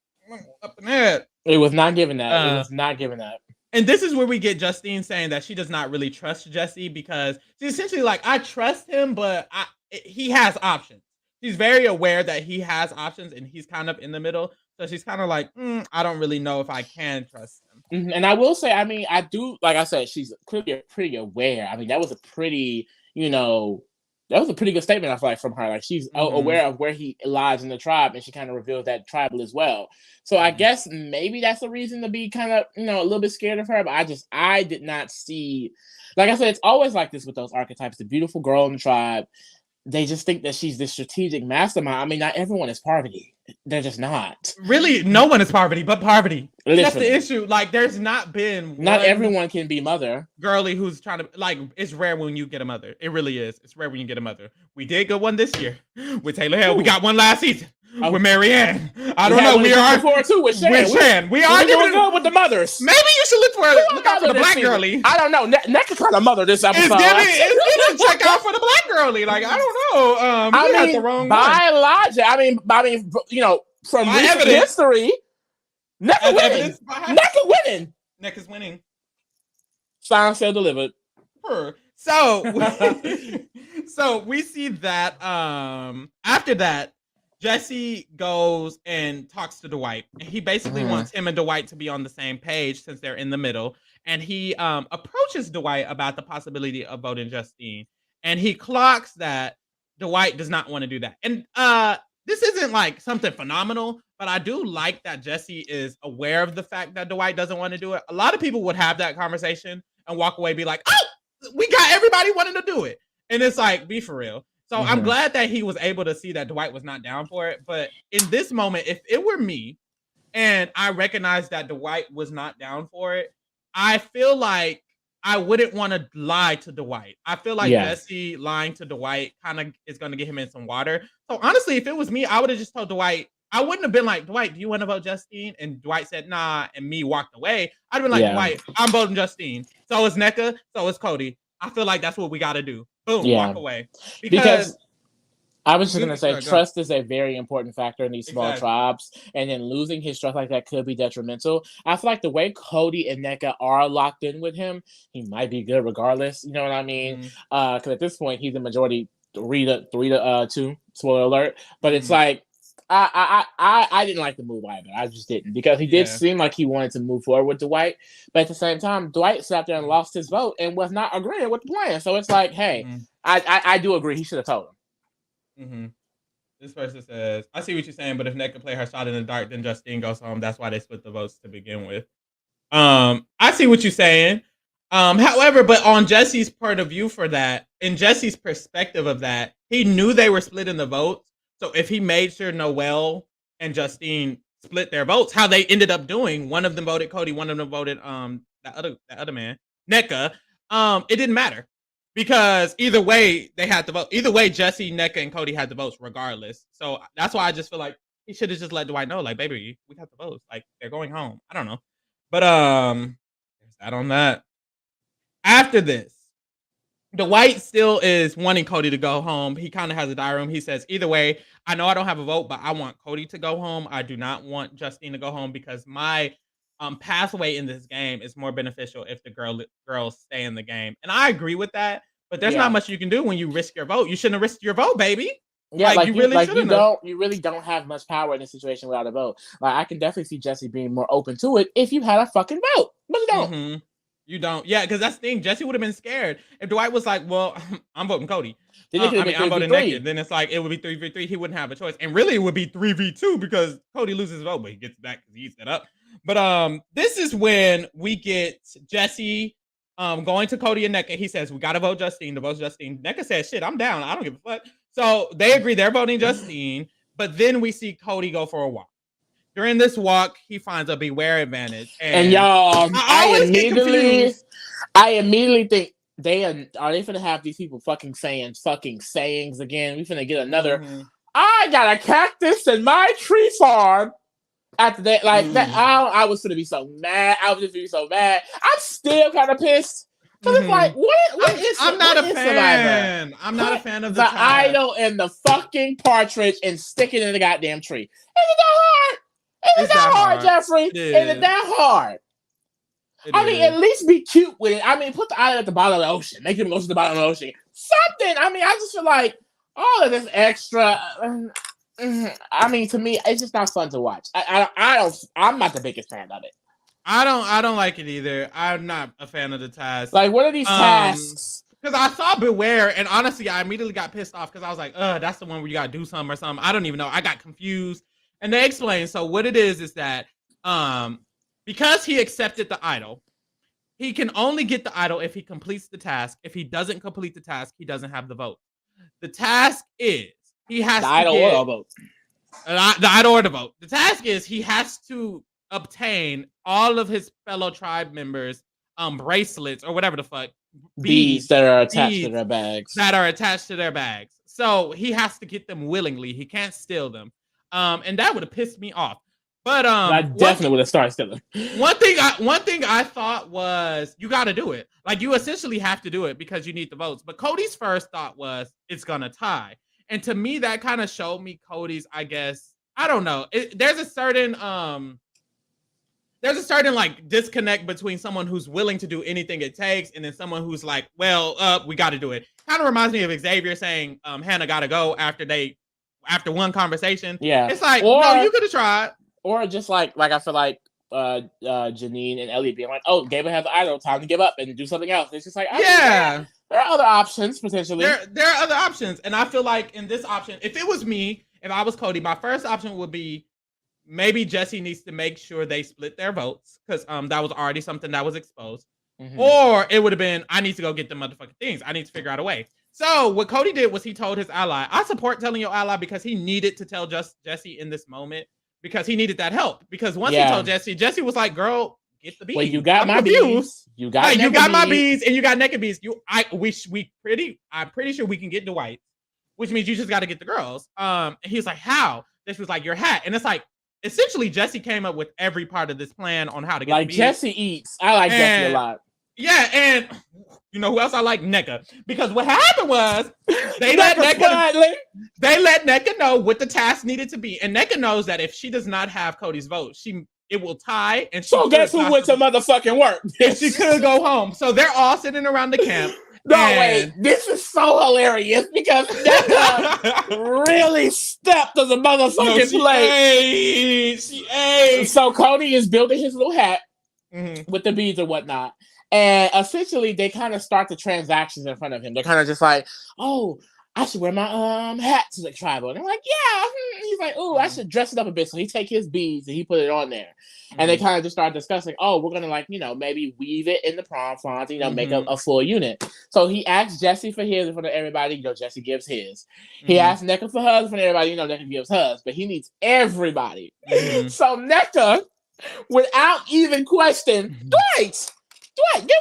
up in there. It was not given that. It was not given that. And this is where we get Justine saying that she does not really trust Jesse because she's essentially like, I trust him, but he has options. She's very aware that he has options and he's kind of in the middle. So she's kind of like, I don't really know if I can trust him. And I will say, I mean, I do, like I said, she's clearly pretty aware. I mean, that was a pretty, that was a pretty good statement, I feel like, from her. Like, she's aware of where he lies in the tribe, and she kind of reveals that tribal as well. So I guess maybe that's a reason to be kind of, a little bit scared of her. But I did not see, like I said, it's always like this with those archetypes. The beautiful girl in the tribe, they just think that she's this strategic mastermind. I mean, not everyone is Parvati. They're just not. Really, no one is Parvati but Parvati. Literally. That's the issue. Like, there's not been not everyone can be mother. Girly who's trying to, like, it's rare when you get a mother. It really is. It's rare when you get a mother. We did get one this year with Taylor Hill. We got one last season with Marianne. I don't know. We are forward too with Shan. We are doing good with the mothers. Maybe you should look out for the black girly. I don't know. Next kind of mother this episode. It's gonna check out for the black girly. Like, I don't know. I mean, the wrong by logic. I mean, from recent history, NECA winning. NECA winning. NECA's winning. Signed, sealed, delivered. So we see that after that, Jesse goes and talks to Dwight. And he basically wants him and Dwight to be on the same page since they're in the middle. And he approaches Dwight about the possibility of voting Justine. And he clocks that Dwight does not want to do that. And this isn't like something phenomenal, but I do like that Jesse is aware of the fact that Dwight doesn't want to do it. A lot of people would have that conversation and walk away, be like, oh, we got everybody wanting to do it. And it's like, be for real. So I'm glad that he was able to see that Dwight was not down for it. But in this moment, if it were me and I recognized that Dwight was not down for it, I feel like I wouldn't want to lie to Dwight. I feel like Jesse lying to Dwight kind of is going to get him in some water. So honestly, if it was me, I would have just told Dwight. I wouldn't have been like, Dwight, do you want to vote Justine? And Dwight said, nah, and me walked away. I'd have been like, Dwight, I'm voting Justine. So is NECA, so is Cody. I feel like that's what we got to do. Boom, walk away. Because I was just going to say, trust is a very important factor in these small tribes. And then losing his trust like that could be detrimental. I feel like the way Cody and NECA are locked in with him, he might be good regardless. You know what I mean? Because at this point, he's the majority 3-2. Spoiler alert. But it's like, I didn't like the move either. I just didn't, because he did seem like he wanted to move forward with Dwight, but at the same time, Dwight sat there and lost his vote and was not agreeing with the plan. So it's like, hey, I do agree. He should have told him. This person says, I see what you're saying, but if NECA play her shot in the dark, then Justine goes home. That's why they split the votes to begin with. I see what you're saying. However, but on Jesse's point of view for that, in Jesse's perspective of that, he knew they were splitting the votes. So if he made sure Noelle and Justine split their votes, how they ended up doing, one of them voted Cody, one of them voted that other man, NECA, it didn't matter. Because either way, they had to vote. Either way, Jesse, NECA, and Cody had the votes regardless. So that's why I just feel like he should have just let Dwight know, like, baby, we got the votes. Like, they're going home. I don't know. But there's that on that. After this, Dwight still is wanting Cody to go home. He kind of has a diary room. He says, either way, I know I don't have a vote, but I want Cody to go home. I do not want Justine to go home because my pathway in this game is more beneficial if the girls stay in the game. And I agree with that, but there's not much you can do when you risk your vote. You shouldn't have risked your vote, baby. Yeah, like you really don't have much power in this situation without a vote. Like, I can definitely see Jesse being more open to it if you had a fucking vote, but you don't. You don't. Yeah, because that's the thing. Jesse would have been scared if Dwight was like, well, I'm voting Cody. I'm voting NECA. Then it's like, it would be 3v3. He wouldn't have a choice. And really, it would be 3v2 because Cody loses his vote, but he gets it back because he eats that up. But this is when we get Jesse going to Cody and NECA. He says, we got to vote Justine. To vote Justine. NECA says, shit, I'm down. I don't give a fuck. So they agree. They're voting Justine. But then we see Cody go for a walk. During this walk, he finds a beware advantage. And y'all, I immediately think are they finna have these people fucking saying fucking sayings again? We finna get another. I got a cactus in my tree farm. After that, like that, I was gonna be so mad. I was just be so mad. I'm still kind of pissed because it's like, what is? I'm not a fan. I'm not a fan of the idol and the fucking partridge and stick it in the goddamn tree. Is it that hard? Is it that hard, Jeffrey? Is it that hard? I mean, at least be cute with it. I mean, put the island at the bottom of the ocean. Make him go to the bottom of the ocean. Something. I mean, I just feel like all of this extra. I mean, to me, it's just not fun to watch. I'm not the biggest fan of it. I don't like it either. I'm not a fan of the task. Like, what are these tasks? Because I saw Beware, and honestly, I immediately got pissed off because I was like, that's the one where you gotta do something or something. I don't even know. I got confused. And they explained. So what it is that because he accepted the idol, he can only get the idol if he completes the task. If he doesn't complete the task, he doesn't have the vote. The task is he has the idol or the vote. The idol or the vote. The task is he has to obtain all of his fellow tribe members' bracelets or whatever the fuck. Beads that are attached to their bags. So he has to get them willingly. He can't steal them. And that would have pissed me off. But I definitely would have started stealing. One thing I thought was you got to do it. Like, you essentially have to do it because you need the votes. But Cody's first thought was it's gonna tie. And to me, that kind of showed me Cody's, I guess, I don't know. There's a certain there's a certain like disconnect between someone who's willing to do anything it takes and then someone who's like, well, we got to do it. Kind of reminds me of Xavier saying, Hannah got to go after one conversation. Yeah. It's like, no, you could have tried. Or just like I feel like Janine and Ellie being like, oh, Gable has the idol, time to give up and do something else. It's just like, there are other options potentially. There are other options. And I feel like in this option, if it was me, if I was Cody, my first option would be maybe Jesse needs to make sure they split their votes because that was already something that was exposed. Mm-hmm. Or it would have been, I need to go get the motherfucking things. I need to figure out a way. So what Cody did was he told his ally, I support telling your ally because he needed to tell Jesse in this moment because he needed that help. Because once he told Jesse was like, girl, get the bees. Well, you got my bees. You got my bees and you got naked bees. I'm pretty sure we can get Dwight, which means you just got to get the girls. And he was like, how? This was like your hat. And it's like, essentially, Jesse came up with every part of this plan on how to get the bees. Jesse eats. I like Jesse a lot. Yeah, and you know who else I like? NECA. Because what happened was they let NECA know what the task needed to be. And NECA knows that if she does not have Cody's vote, it will tie. And so guess who went to motherfucking work? And she could go home. So they're all sitting around the camp. No, wait, this is so hilarious because NECA really stepped to the motherfucking plate. She ate. So Cody is building his little hat with the beads and whatnot. And essentially, they kind of start the transactions in front of him. They're kind of just like, oh, I should wear my hat to the tribal. And I'm like, yeah. He's like, oh, I should dress it up a bit. So he take his beads and he put it on there. And they kind of just start discussing, oh, we're going to like, maybe weave it in the prom font, make a full unit. So he asks Jesse for his in front of everybody. Jesse gives his. He asks NECA for hers in front of everybody. NECA gives hers. But he needs everybody. So NECA, without even question, Dwight, give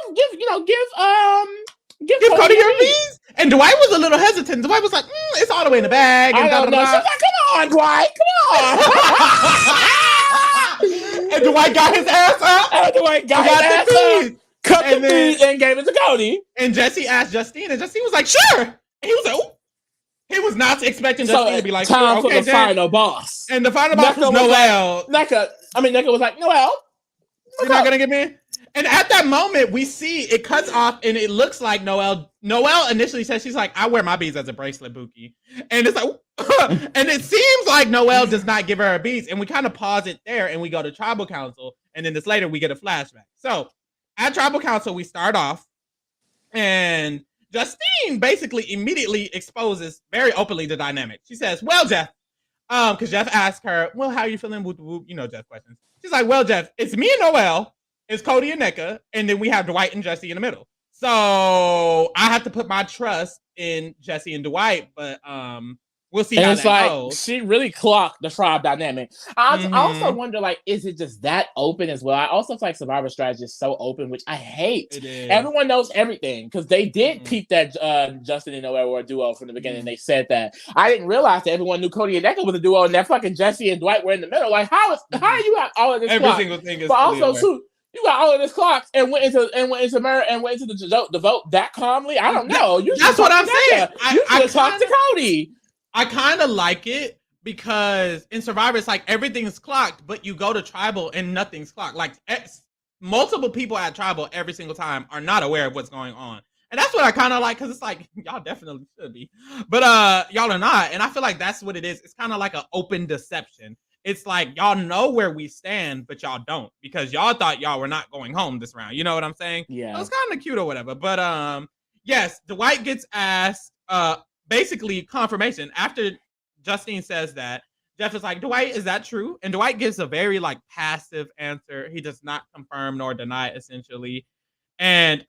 Cody your bees. And Dwight was a little hesitant. Dwight was like, it's all the way in the bag. And I don't know. She's like, come on, Dwight, come on. And Dwight got his ass up. And Dwight got his ass up. Cut the bees and gave it to Cody. And Jesse asked Justine, and Justine was like, sure. And he was like, oh. He was not expecting Justine to be like, time sure, for the final boss. And the final boss was Noelle. NECA was like, Noelle. You're not going to get me? And at that moment, we see it cuts off, and it looks like Noelle initially says, she's like, I wear my beads as a bracelet, Buki. And it's like, and it seems like Noelle does not give her her beads. And we kind of pause it there, and we go to Tribal Council. And then this later, we get a flashback. So at Tribal Council, we start off, and Justine basically immediately exposes very openly the dynamic. She says, well, Jeff, because Jeff asked her, well, how are you feeling? Whoop, whoop, Jeff questions. She's like, well, Jeff, it's me and Noelle. It's Cody and NECA, and then we have Dwight and Jesse in the middle. So I have to put my trust in Jesse and Dwight, but we'll see how that goes. She really clocked the tribe dynamic. I also wonder, is it just that open as well? I also feel like Survivor Strategy is so open, which I hate. It is. Everyone knows everything because they did keep that Justin and Noelle were a duo from the beginning. They said that. I didn't realize that everyone knew Cody and NECA was a duo, and that fucking Jesse and Dwight were in the middle. Like, how do you have all of this? Every single thing is. But also too. You got all of this clocks and went into the vote that calmly. I don't know. That's what I'm saying. You should talk to Cody. I kind of like it because in Survivor, it's like everything's clocked, but you go to Tribal and nothing's clocked. Like multiple people at Tribal every single time are not aware of what's going on. And that's what I kind of like because it's like, y'all definitely should be. But y'all are not. And I feel like that's what it is. It's kind of like an open deception. It's like y'all know where we stand, but y'all don't because y'all thought y'all were not going home this round. You know what I'm saying? Yeah. So it's kind of cute or whatever. But yes, Dwight gets asked basically confirmation after Justine says that. Jeff is like, Dwight, is that true? And Dwight gives a very passive answer. He does not confirm nor deny essentially. And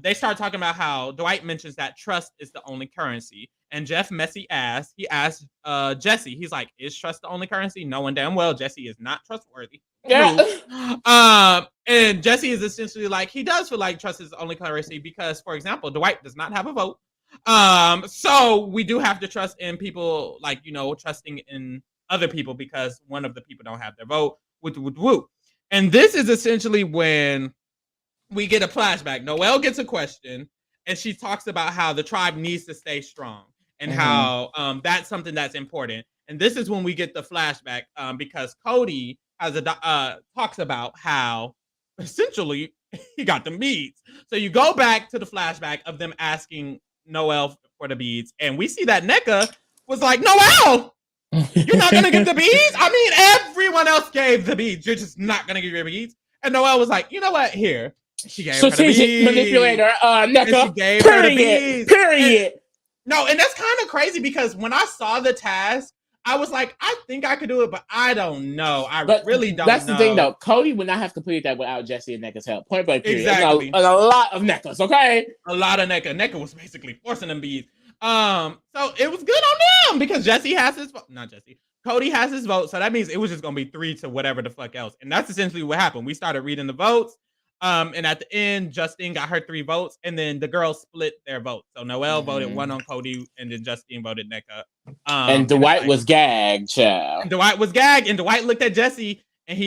they start talking about how Dwight mentions that trust is the only currency. And Jeff messy ass, he asked Jesse, he's like, is trust the only currency? Knowing damn well Jesse is not trustworthy. Yeah. And Jesse is essentially like, he does feel like trust is the only currency because, for example, Dwight does not have a vote. So we do have to trust in people trusting in other people because one of the people don't have their vote. Woo. And this is essentially when we get a flashback. Noelle gets a question and she talks about how the tribe needs to stay strong and how that's something that's important. And this is when we get the flashback because Cody talks about how essentially he got them beads. So you go back to the flashback of them asking Noelle for the beads, and we see that NECA was like, Noelle, you're not gonna get the beads? I mean, everyone else gave the beads. You're just not gonna give your beads. And Noelle was like, you know what? Here. She gave her the beads. Manipulator, NECA. And she gave her the beads. Period. And that's kind of crazy because when I saw the task, I was like, I think I could do it, but I don't know. I really don't know. That's the thing, though. Cody would not have completed that without Jesse and NECA's help. Point blank, period. Exactly. A lot of NECAs, okay? A lot of NECA. NECA was basically forcing them beads. So it was good on them because Jesse has his vote. Not Jesse. Cody has his vote. So that means it was just going to be 3 to whatever the fuck else. And that's essentially what happened. We started reading the votes. And at the end, Justine got her 3 votes, and then the girls split their votes. So Noelle voted 1 on Cody, and then Justine voted NECA. And Dwight was gagged, child. And Dwight was gagged, and Dwight looked at Jesse, and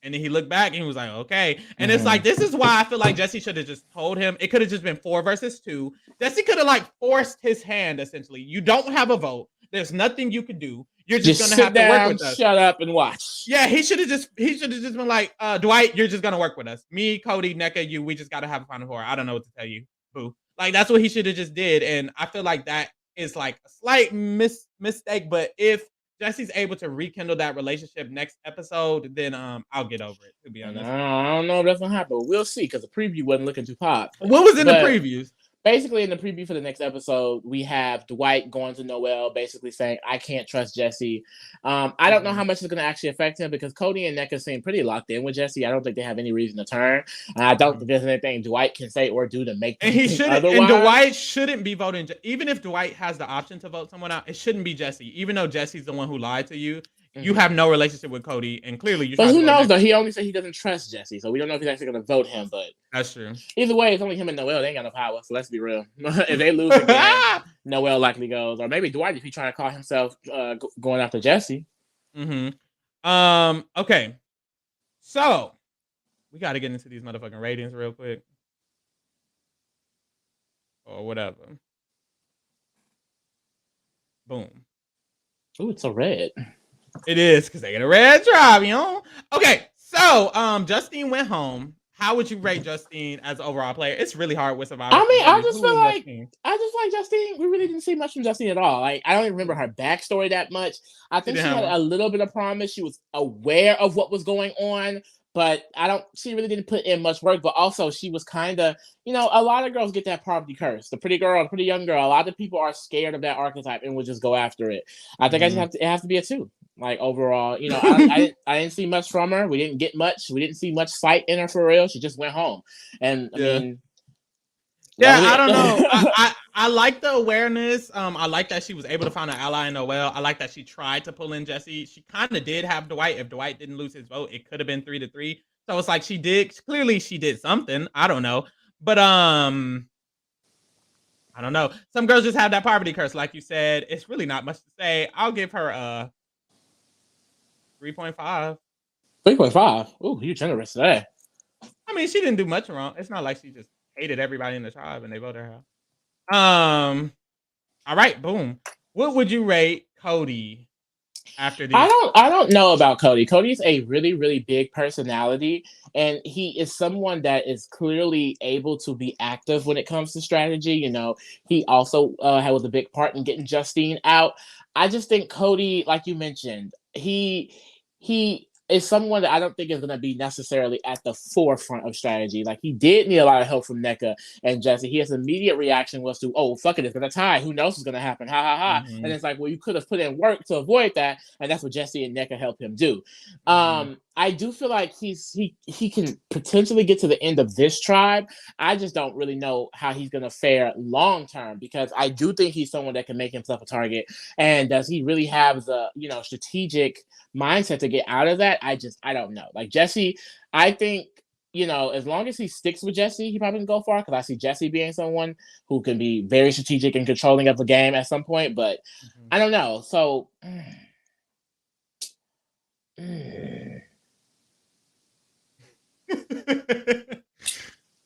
then he looked back, and he was like, okay. And it's like, this is why I feel like Jesse should have just told him. It could have just been 4 versus 2. Jesse could have like forced his hand, essentially. You don't have a vote. There's nothing you could do. You're just gonna have to work with us. Shut up and watch. Yeah, he should have just been like, Dwight, you're just gonna work with us. Me, Cody, NECA, you, we just gotta have a Final Four. I don't know what to tell you. Boo. Like that's what he should have just did. And I feel like that is like a slight mistake. But if Jesse's able to rekindle that relationship next episode, then I'll get over it, to be honest. I don't know if that's gonna happen. We'll see, because the preview wasn't looking too pop. What was in the previews? Basically, in the preview for the next episode, we have Dwight going to Noelle, basically saying, I can't trust Jesse. I don't know how much it's going to actually affect him, because Cody and NECA seem pretty locked in with Jesse. I don't think they have any reason to turn. I don't think there's anything Dwight can say or do to make them think otherwise. And Dwight shouldn't be voting. Even if Dwight has the option to vote someone out, it shouldn't be Jesse. Even though Jesse's the one who lied to you, you have no relationship with Cody, and clearly you. But who knows, though? He only said he doesn't trust Jesse, so we don't know if he's actually going to vote him. But that's true. Either way, it's only him and Noelle. They ain't got no power, so let's be real. If they lose again, Noelle likely goes, or maybe Dwight if he trying to call himself going after Jesse. Okay, so we got to get into these motherfucking ratings real quick, or whatever. Boom. Ooh, it's a red. It is, because they get a red drop, you know? Okay, so Justine went home. How would you rate Justine as an overall player? It's really hard with Survivor. I mean, I just like Justine. We really didn't see much from Justine at all. Like, I don't even remember her backstory that much. I think she had a little bit of promise. She was aware of what was going on, but she really didn't put in much work. But also, she was kind of, a lot of girls get that poverty curse. The pretty girl, pretty young girl. A lot of people are scared of that archetype and will just go after it. I think it has to be a 2. Like, overall, I didn't see much from her. We didn't get much. We didn't see much fight in her for real. She just went home. And I mean, I don't know. I like the awareness. I like that she was able to find an ally in Noelle. I like that she tried to pull in Jesse. She kind of did have Dwight. If Dwight didn't lose his vote, it could have been 3-3. So it's like she did something. I don't know. But I don't know. Some girls just have that poverty curse, like you said. It's really not much to say. I'll give her a 3.5. 3.5. Ooh, you generous today. I mean, she didn't do much wrong. It's not like she just hated everybody in the tribe and they voted her out. All right, boom. What would you rate Cody after these? I don't know about Cody. Cody's a really, really big personality, and he is someone that is clearly able to be active when it comes to strategy. He also was a big part in getting Justine out. I just think Cody, like you mentioned, he is someone that I don't think is going to be necessarily at the forefront of strategy. Like, he did need a lot of help from NECA and Jesse. His immediate reaction was to, oh, fuck it, it's going to tie. Who knows what's going to happen? Ha, ha, ha. And it's like, well, you could have put in work to avoid that, and that's what Jesse and NECA helped him do. I do feel like he can potentially get to the end of this tribe. I just don't really know how he's going to fare long term, because I do think he's someone that can make himself a target. And does he really have the strategic mindset to get out of that? I don't know. Like, Jesse, I think as long as he sticks with Jesse, he probably can go far, because I see Jesse being someone who can be very strategic and controlling of the game at some point. But I don't know. So.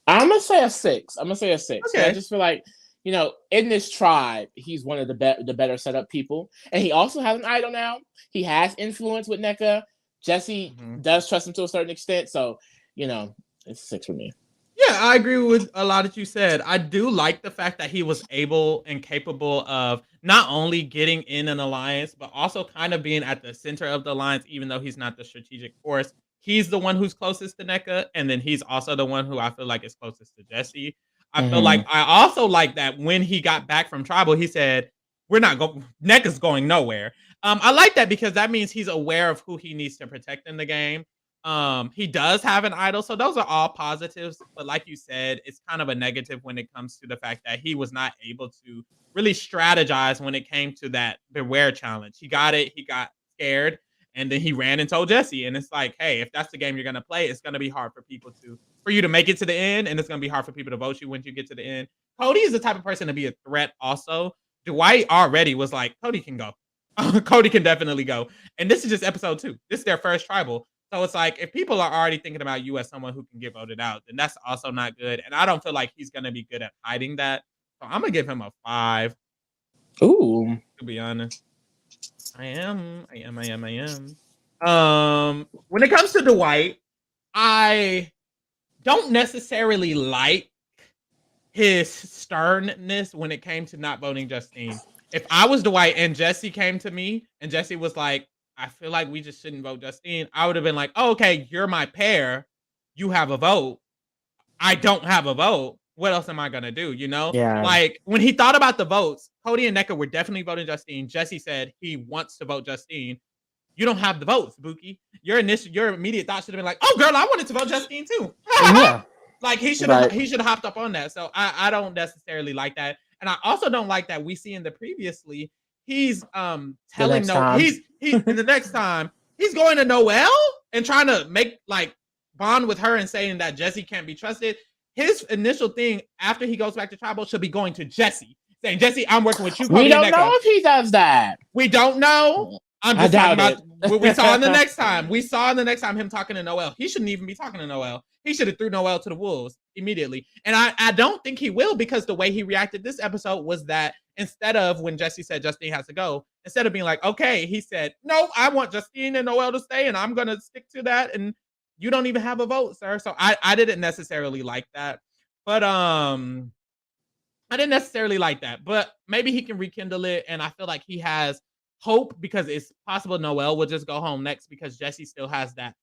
I'm gonna say a 6. Okay. I just feel like in this tribe, he's one of the better set up people, and he also has an idol now. He has influence with NECA. Jesse does trust him to a certain extent, so it's 6 for me. Yeah, I agree with a lot that you said. I do like the fact that he was able and capable of not only getting in an alliance, but also kind of being at the center of the alliance, even though he's not the strategic force. He's the one who's closest to NECA, and then he's also the one who I feel like is closest to Jesse. I feel like I also like that when he got back from Tribal, he said, "We're not going. NECA's going nowhere." I like that because that means he's aware of who he needs to protect in the game. He does have an idol, so those are all positives. But like you said, it's kind of a negative when it comes to the fact that he was not able to really strategize when it came to that Beware challenge. He got it, he got scared, and then he ran and told Jesse. And it's like, hey, if that's the game you're gonna play, it's gonna be hard for you to make it to the end, and it's gonna be hard for people to vote you when you get to the end. Cody is the type of person to be a threat. Also, Dwight already was like, Cody can go. Cody can definitely go. And this is just episode 2. This is their first tribal. So it's like, if people are already thinking about you as someone who can get voted out, then that's also not good. And I don't feel like he's going to be good at hiding that. So I'm going to give him a 5. Ooh. To be honest. I am. When it comes to Dwight, I don't necessarily like his sternness when it came to not voting Justine. If I was Dwight and Jesse came to me and Jesse was like, I feel like we just shouldn't vote Justine, I would have been like, oh, okay, you're my pair. You have a vote. I don't have a vote. What else am I going to do? Yeah. Like when he thought about the votes, Cody and NECA were definitely voting Justine. Jesse said he wants to vote Justine. You don't have the votes, Buki. Your immediate thought should have been like, oh, girl, I wanted to vote Justine too. Yeah. Like he should have hopped up on that. So I don't necessarily like that. And I also don't like that we see in the previously, he's telling he's in the next time he's going to Noelle and trying to make like bond with her and saying that Jesse can't be trusted. His initial thing after he goes back to Tribal should be going to Jesse, saying, Jesse, I'm working with you. Cody, we don't know if he does that. We don't know. I'm just talking about what we saw in the next time. We saw in the next time him talking to Noelle. He shouldn't even be talking to Noelle. He should have threw Noelle to the wolves immediately. And I don't think he will, because the way he reacted this episode was that instead of when Jesse said Justine has to go, instead of being like, okay, he said, no, I want Justine and Noelle to stay and I'm going to stick to that. And you don't even have a vote, sir. So I didn't necessarily like that. But I didn't necessarily like that. But maybe he can rekindle it. And I feel like he has hope, because it's possible Noelle will just go home next, because Jesse still has that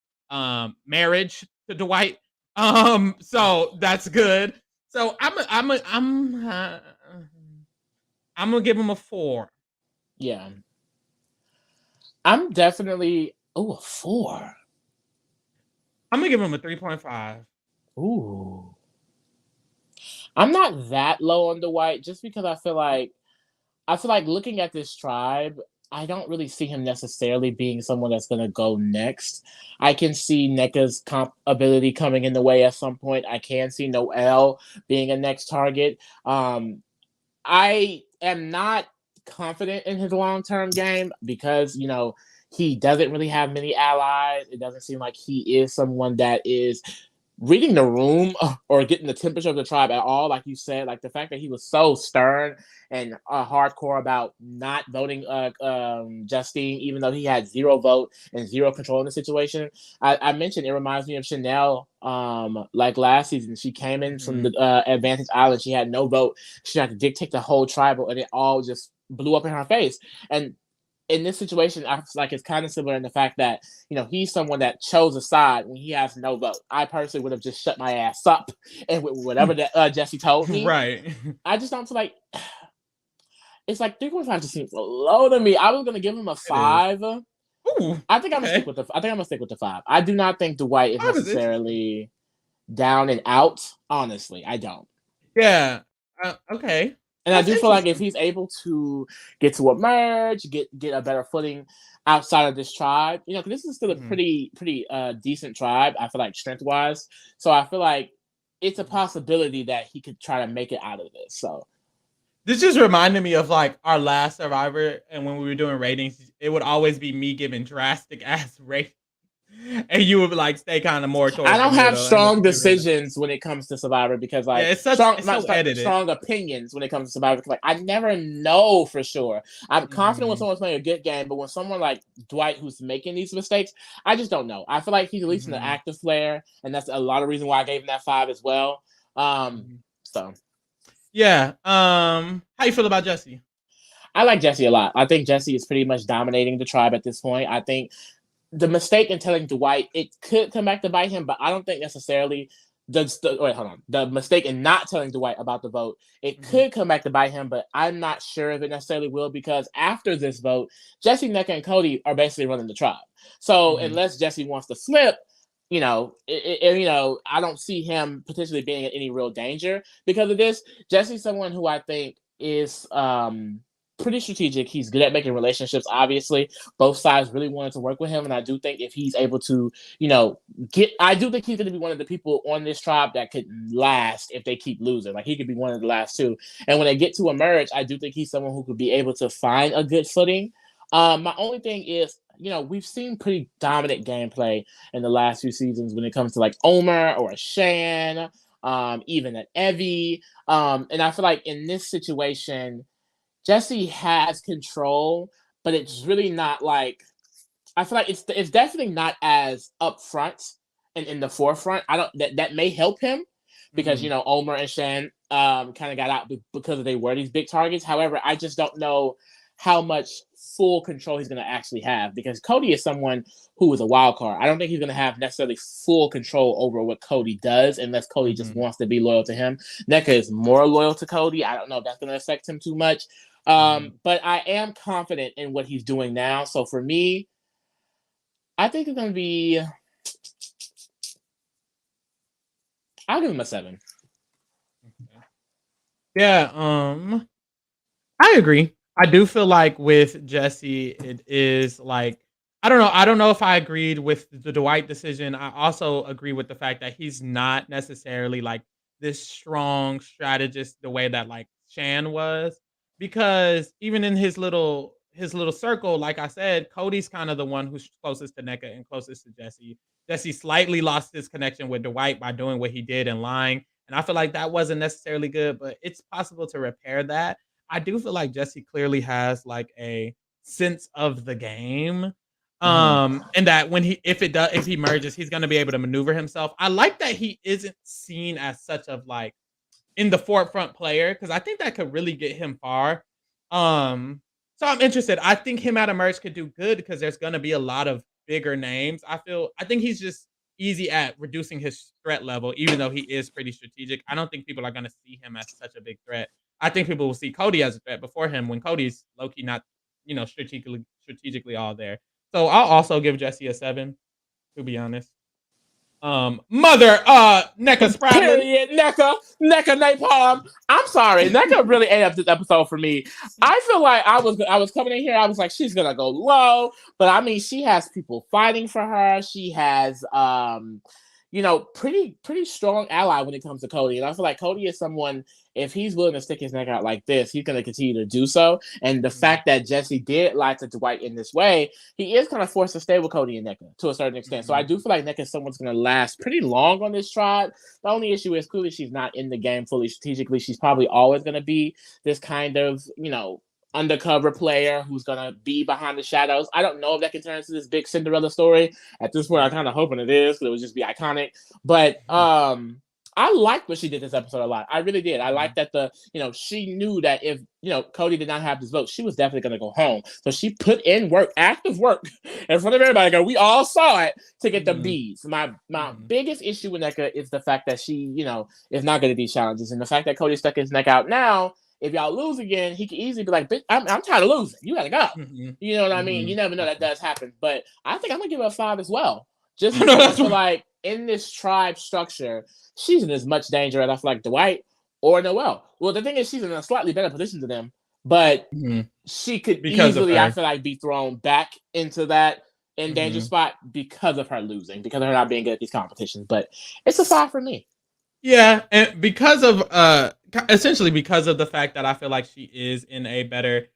marriage to Dwight. So that's good. So I'm gonna give him a 4. Yeah. I'm definitely a 4. I'm gonna give him a 3.5. Ooh. I'm not that low on Dwight, just because I feel like looking at this tribe, I don't really see him necessarily being someone that's going to go next. I can see NECA's ability coming in the way at some point. I can see Noelle being a next target. I am not confident in his long-term game because, he doesn't really have many allies. It doesn't seem like he is someone that is reading the room or getting the temperature of the tribe at all. Like you said, like the fact that he was so stern and hardcore about not voting Justine, even though he had 0 vote and 0 control in the situation. I mentioned it reminds me of Chanel, like last season. She came in from the Advantage Island. She had no vote. She had to dictate the whole tribal, and it all just blew up in her face. And in this situation, I feel like it's kind of similar in the fact that, he's someone that chose a side when he has no vote. I personally would have just shut my ass up and whatever that Jesse told me. Right. I just don't feel like it's like 3.5 just seems low to me. I was gonna give him a 5. Ooh, I think I'm gonna stick with the 5. I do not think Dwight is necessarily down and out. Honestly, I don't. Yeah. Okay. And I do feel like if he's able to get to a merge, get a better footing outside of this tribe, because this is still a pretty decent tribe, I feel like, strength-wise. So I feel like it's a possibility that he could try to make it out of this. So this just reminded me of like our last Survivor, and when we were doing ratings, it would always be me giving drastic ass ratings. And you would like stay kind of more towards I the don't have middle. And strong decisions when it comes to Survivor because like it's so edited. Strong opinions when it comes to Survivor because like I never know for sure. I'm confident when someone's playing a good game, but when someone like Dwight who's making these mistakes, I just don't know. I feel like he's at least in the active player, and that's a lot of reason why I gave him that 5 as well. So yeah. How you feel about Jesse? I like Jesse a lot. I think Jesse is pretty much dominating the tribe at this point. I think the mistake in telling Dwight, it could come back to bite him, but I don't think necessarily the mistake in not telling Dwight about the vote, it could come back to bite him, but I'm not sure if it necessarily will because after this vote, Jesse, Nneka, and Cody are basically running the tribe. So unless Jesse wants to flip, I don't see him potentially being in any real danger because of this. Jesse's someone who I think is pretty strategic. He's good at making relationships. Obviously, both sides really wanted to work with him, and I do think if he's able to, I do think he's going to be one of the people on this tribe that could last if they keep losing. Like he could be one of the last two. And when they get to emerge, I do think he's someone who could be able to find a good footing. My only thing is, we've seen pretty dominant gameplay in the last few seasons when it comes to like Omer or Shan, even an Evie. And I feel like in this situation, Jesse has control, but it's really not like, I feel like it's definitely not as upfront and in the forefront. That may help him because Omer and Shan kind of got out because they were these big targets. However, I just don't know how much full control he's going to actually have because Cody is someone who is a wild card. I don't think he's going to have necessarily full control over what Cody does unless Cody just wants to be loyal to him. Nneka is more loyal to Cody. I don't know if that's going to affect him too much. But I am confident in what he's doing now. So for me, I think it's going to be, I'll give him a 7. Yeah, I agree. I do feel like with Jesse, it is like, I don't know if I agreed with the Dwight decision. I also agree with the fact that he's not necessarily like this strong strategist the way that like Shan was. Because even in his little circle, like I said, Cody's kind of the one who's closest to Nneka and closest to Jesse. Jesse slightly lost his connection with Dwight by doing what he did and lying. And I feel like that wasn't necessarily good, but it's possible to repair that. I do feel like Jesse clearly has like a sense of the game. And that when if he merges, he's gonna be able to maneuver himself. I like that he isn't seen as such of like in the forefront player, because I think that could really get him far. So I'm interested. I think him at Emerge could do good because there's gonna be a lot of bigger names. I think he's just easy at reducing his threat level, even though he is pretty strategic. I don't think people are gonna see him as such a big threat. I think people will see Cody as a threat before him when Cody's low-key not, strategically all there. So I'll also give Jesse a 7, to be honest. Mother, Nneka Spradlin. Period. Nneka Napalm. I'm sorry. Nneka really ate up this episode for me. I feel like I was coming in here, I was like, she's gonna go low. But I mean, she has people fighting for her. She has pretty strong ally when it comes to Cody. And I feel like Cody is someone, if he's willing to stick his neck out like this, he's going to continue to do so. And the fact that Jesse did lie to Dwight in this way, he is kind of forced to stay with Cody and Nneka to a certain extent. So I do feel like Nneka is someone's going to last pretty long on this tribe. The only issue is clearly she's not in the game fully strategically. She's probably always going to be this kind of, undercover player who's gonna be behind the shadows. I don't know if that can turn into this big Cinderella story. At this point, I'm kind of hoping it is, because it would just be iconic. But I liked what she did this episode a lot. I really did. I like that she knew that if Cody did not have this vote, she was definitely gonna go home. So she put in work, active work, in front of everybody. We all saw it to get the bees. My biggest issue with Nneka is the fact that she, is not good at these challenges, and the fact that Cody stuck his neck out now. If y'all lose again, he could easily be like, "Bitch, I'm tired of losing. You gotta go." You know what I mean? You never know, that does happen. But I think I'm gonna give her a 5 as well. Just because I feel like in this tribe structure, she's in as much danger as I feel like Dwight or Noelle. Well, the thing is, she's in a slightly better position to them, but she could easily, I feel like, be thrown back into that danger spot because of her losing, because of her not being good at these competitions. But it's a 5 for me. Yeah, and because of essentially because of the fact that I feel like she is in a better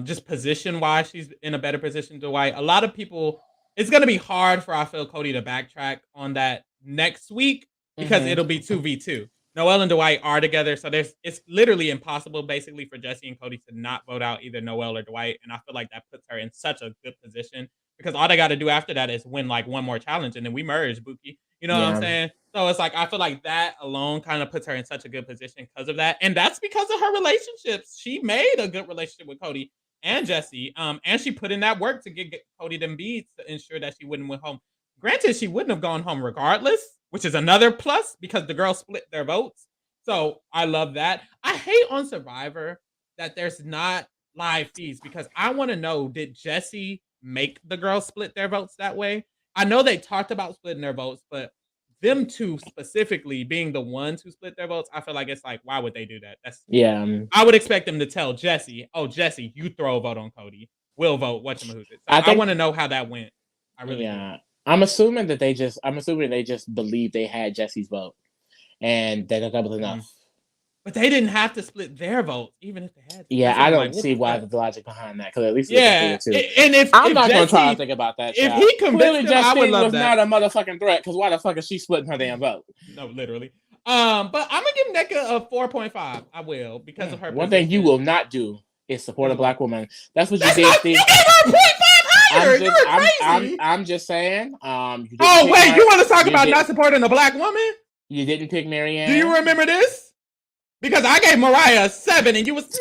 just position wise, she's in a better position to Dwight. A lot of people it's gonna be hard for I feel Cody to backtrack on that next week because it'll be 2v2. Noelle and Dwight are together, so it's literally impossible basically for Jesse and Cody to not vote out either Noelle or Dwight, and I feel like that puts her in such a good position because all they got to do after that is win like one more challenge, and then we merge, Buki. You know what I'm saying? So it's like I feel like that alone kind of puts her in such a good position because of that, and that's because of her relationships. She made a good relationship with Cody and Jesse, and she put in that work to get Cody them beads to ensure that she wouldn't went home. Granted, she wouldn't have gone home regardless, which is another plus because the girls split their votes. So I love that. I hate on Survivor that there's not live feeds because I want to know, did Jesse make the girls split their votes that way? I know they talked about splitting their votes, but them two specifically being the ones who split their votes, I feel like it's like, why would they do that? I would expect them to tell Jesse, "Oh, Jesse, you throw a vote on Cody. We'll vote. Whatchamahoots it." So I want to know how that went. I really do. I'm assuming they just believed they had Jesse's vote, and that was enough. But they didn't have to split their votes, even if they had to. Yeah, I don't see why the logic behind that. Because at least and if I'm not going to try to think about that. If he convinced him, I would love that. Not a motherfucking threat. Because why the fuck is she splitting her damn vote? No, literally. But I'm gonna give NECA a 4.5. I will because of her. One thing you will not do is support a black woman. That's what you did, Steve. You gave her a 0.5 higher. You're crazy. I'm just saying. You want to talk about not supporting a black woman? You didn't pick Marianne. Do you remember this? Because I gave Mariah a 7 and you was the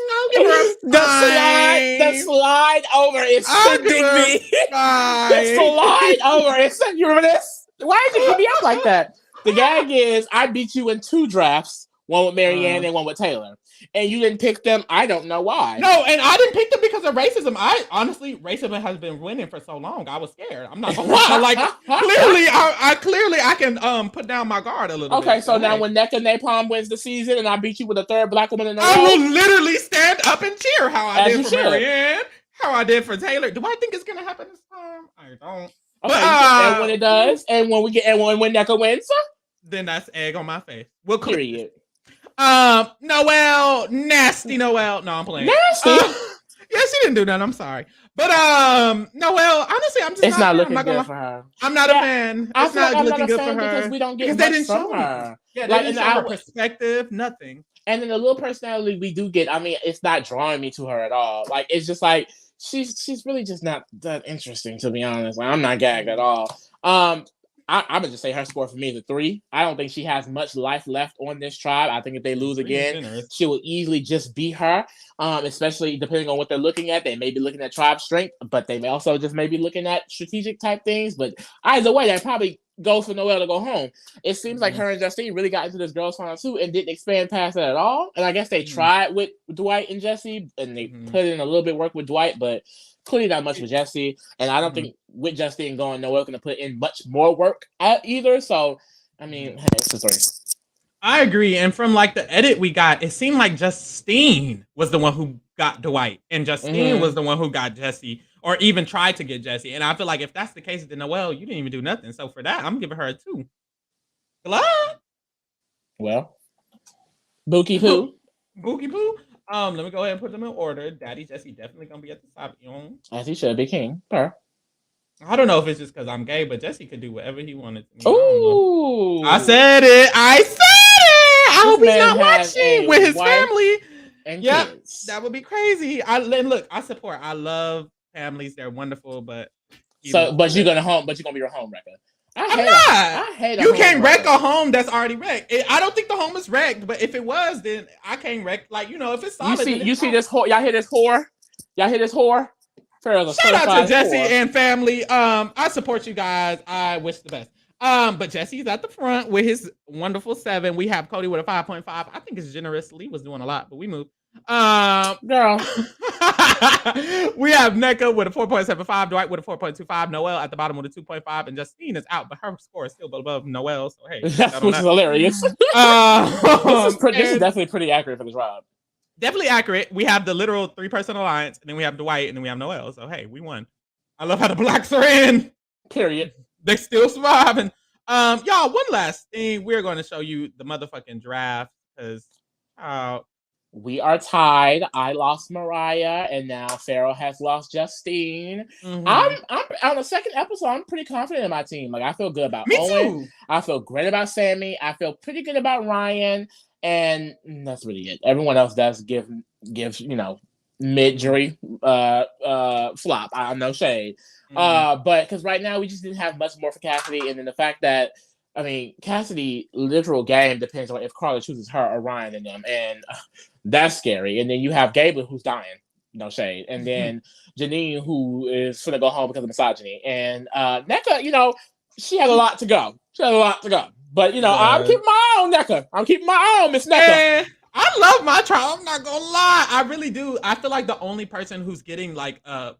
slide over is sending me. The slide over is sending you. Remember this? Why did you keep me up like that? The gag is I beat you in 2 drafts, one with Marianne and one with Taylor. And you didn't pick them. I don't know why. No, and I didn't pick them because of racism. Racism has been winning for so long. I was scared. I'm not gonna lie. Like clearly, I can put down my guard a little bit. Okay, so now when NECA Napalm wins the season and I beat you with a 3rd black woman in a row, I will literally stand up and cheer how I did for Marianne, how I did for Taylor. Do I think it's gonna happen this time? I don't. Okay, and when it does, and when NECA wins, then that's egg on my face. We'll period. Noelle, nasty Noelle. No, I'm playing. Nasty. Yeah, she didn't do that. I'm sorry, but Noelle, honestly, I'm just. It's not looking good for her. I'm not a fan. It's not looking good for her because we don't get they didn't show her. Yeah, they didn't show her perspective. Nothing. And then the little personality we do get, I mean, it's not drawing me to her at all. Like it's just like she's really just not that interesting, to be honest. Like, I'm not gagged at all. I'm gonna just say her score for me is a 3. I don't think she has much life left on this tribe. I think if they lose again, she will easily just beat her. Especially depending on what they're looking at. They may be looking at tribe strength, but they may also just maybe looking at strategic type things. But either way, that probably goes for Noelle to go home. It seems like her and Justine really got into this girls' final too and didn't expand past that at all. And I guess they tried with Dwight and Jesse, and they put in a little bit of work with Dwight, but clearly not much with Jesse. And I don't think with Justine going, Noelle's going to put in much more work at either. So, I mean, hey, it's a 3. I agree. And from like the edit we got, it seemed like Justine was the one who got Dwight and Justine was the one who got Jesse or even tried to get Jesse. And I feel like if that's the case, then Noelle, you didn't even do nothing. So for that, I'm giving her a 2. Well, Buki Poo. Buki Poo. Let me go ahead and put them in order. Daddy Jesse definitely gonna be at the top. As he should be, king. I don't know if it's just because I'm gay, but Jesse could do whatever he wanted to. Ooh. I said it. I hope he's not watching with his family. And kids. That would be crazy. I support. I love families. They're wonderful, but you're gonna be your home wrecker. I hate you can't wreck a home that's already wrecked. I don't think the home is wrecked, but if it was, then I can't wreck. Like, if it's solid. You see this whore? Y'all hear this whore? Shout out to Jesse and family. I support you guys. I wish the best. But Jesse's at the front with his wonderful 7. We have Cody with a 5.5. I think it's generous. Lee was doing a lot, but we moved. Girl. We have NECA with a 4.75, Dwight with a 4.25, Noelle at the bottom with a 2.5, and Justine is out, but her score is still above Noelle. So hey, which is hilarious. This is definitely pretty accurate for this ride. Definitely accurate. We have the literal 3-person alliance, and then we have Dwight, and then we have Noelle. So hey, we won. I love how the blacks are in. Period. They still surviving. Y'all, one last thing. We're going to show you the motherfucking draft because We are tied. I lost Mariah, and now Farrell has lost Justine. I'm on the second episode. I'm pretty confident in my team. Like, I feel good about Owen. Too. I feel great about Sammy. I feel pretty good about Ryan, and that's really it. Everyone else does give mid-jury flop. I'm no shade. But because right now we just didn't have much more for Cassidy, and then the fact that Cassidy literal game depends on if Carla chooses her or Ryan in them, and that's scary. And then you have Gable who's dying, no shade, and then Janine who is gonna go home because of misogyny, and NECA, she had a lot to go. But I'm keeping my eye on NECA. I'm keeping my eye on Miss NECA. I love my trial. I'm not gonna lie, I really do. I feel like the only person who's getting like a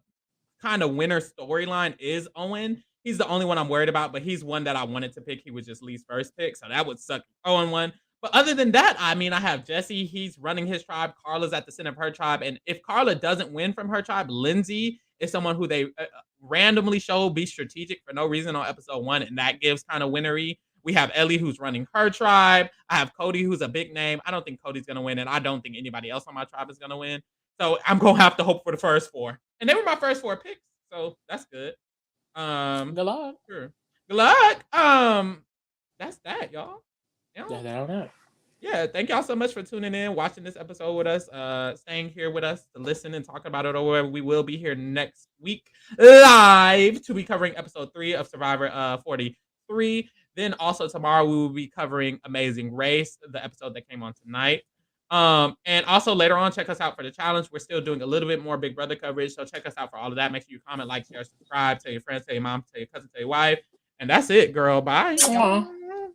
kind of winner storyline is Owen. He's the only one I'm worried about, but he's one that I wanted to pick. He was just Lee's first pick, so that would suck. Owen won. But other than that, I have Jesse. He's running his tribe. Carla's at the center of her tribe. And if Carla doesn't win from her tribe, Lindsay is someone who they randomly show be strategic for no reason on episode 1, and that gives kind of winnery. We have Ellie who's running her tribe. I have Cody who's a big name. I don't think Cody's going to win, and I don't think anybody else on my tribe is going to win. So I'm going to have to hope for the first 4. And they were my first 4 picks, so that's good. Good luck. Sure. Good luck. That's that, y'all. Yeah, thank y'all so much for tuning in, watching this episode with us, staying here with us to listen and talk about it. Or we will be here next week live to be covering episode 3 of Survivor 43. Then also tomorrow we will be covering Amazing Race, the episode that came on tonight. And also later on, check us out for the challenge. We're still doing a little bit more Big Brother coverage, so check us out for all of that. Make sure you comment, like, share, subscribe, tell your friends, tell your mom, tell your cousin, tell your wife. And that's it, girl. Bye.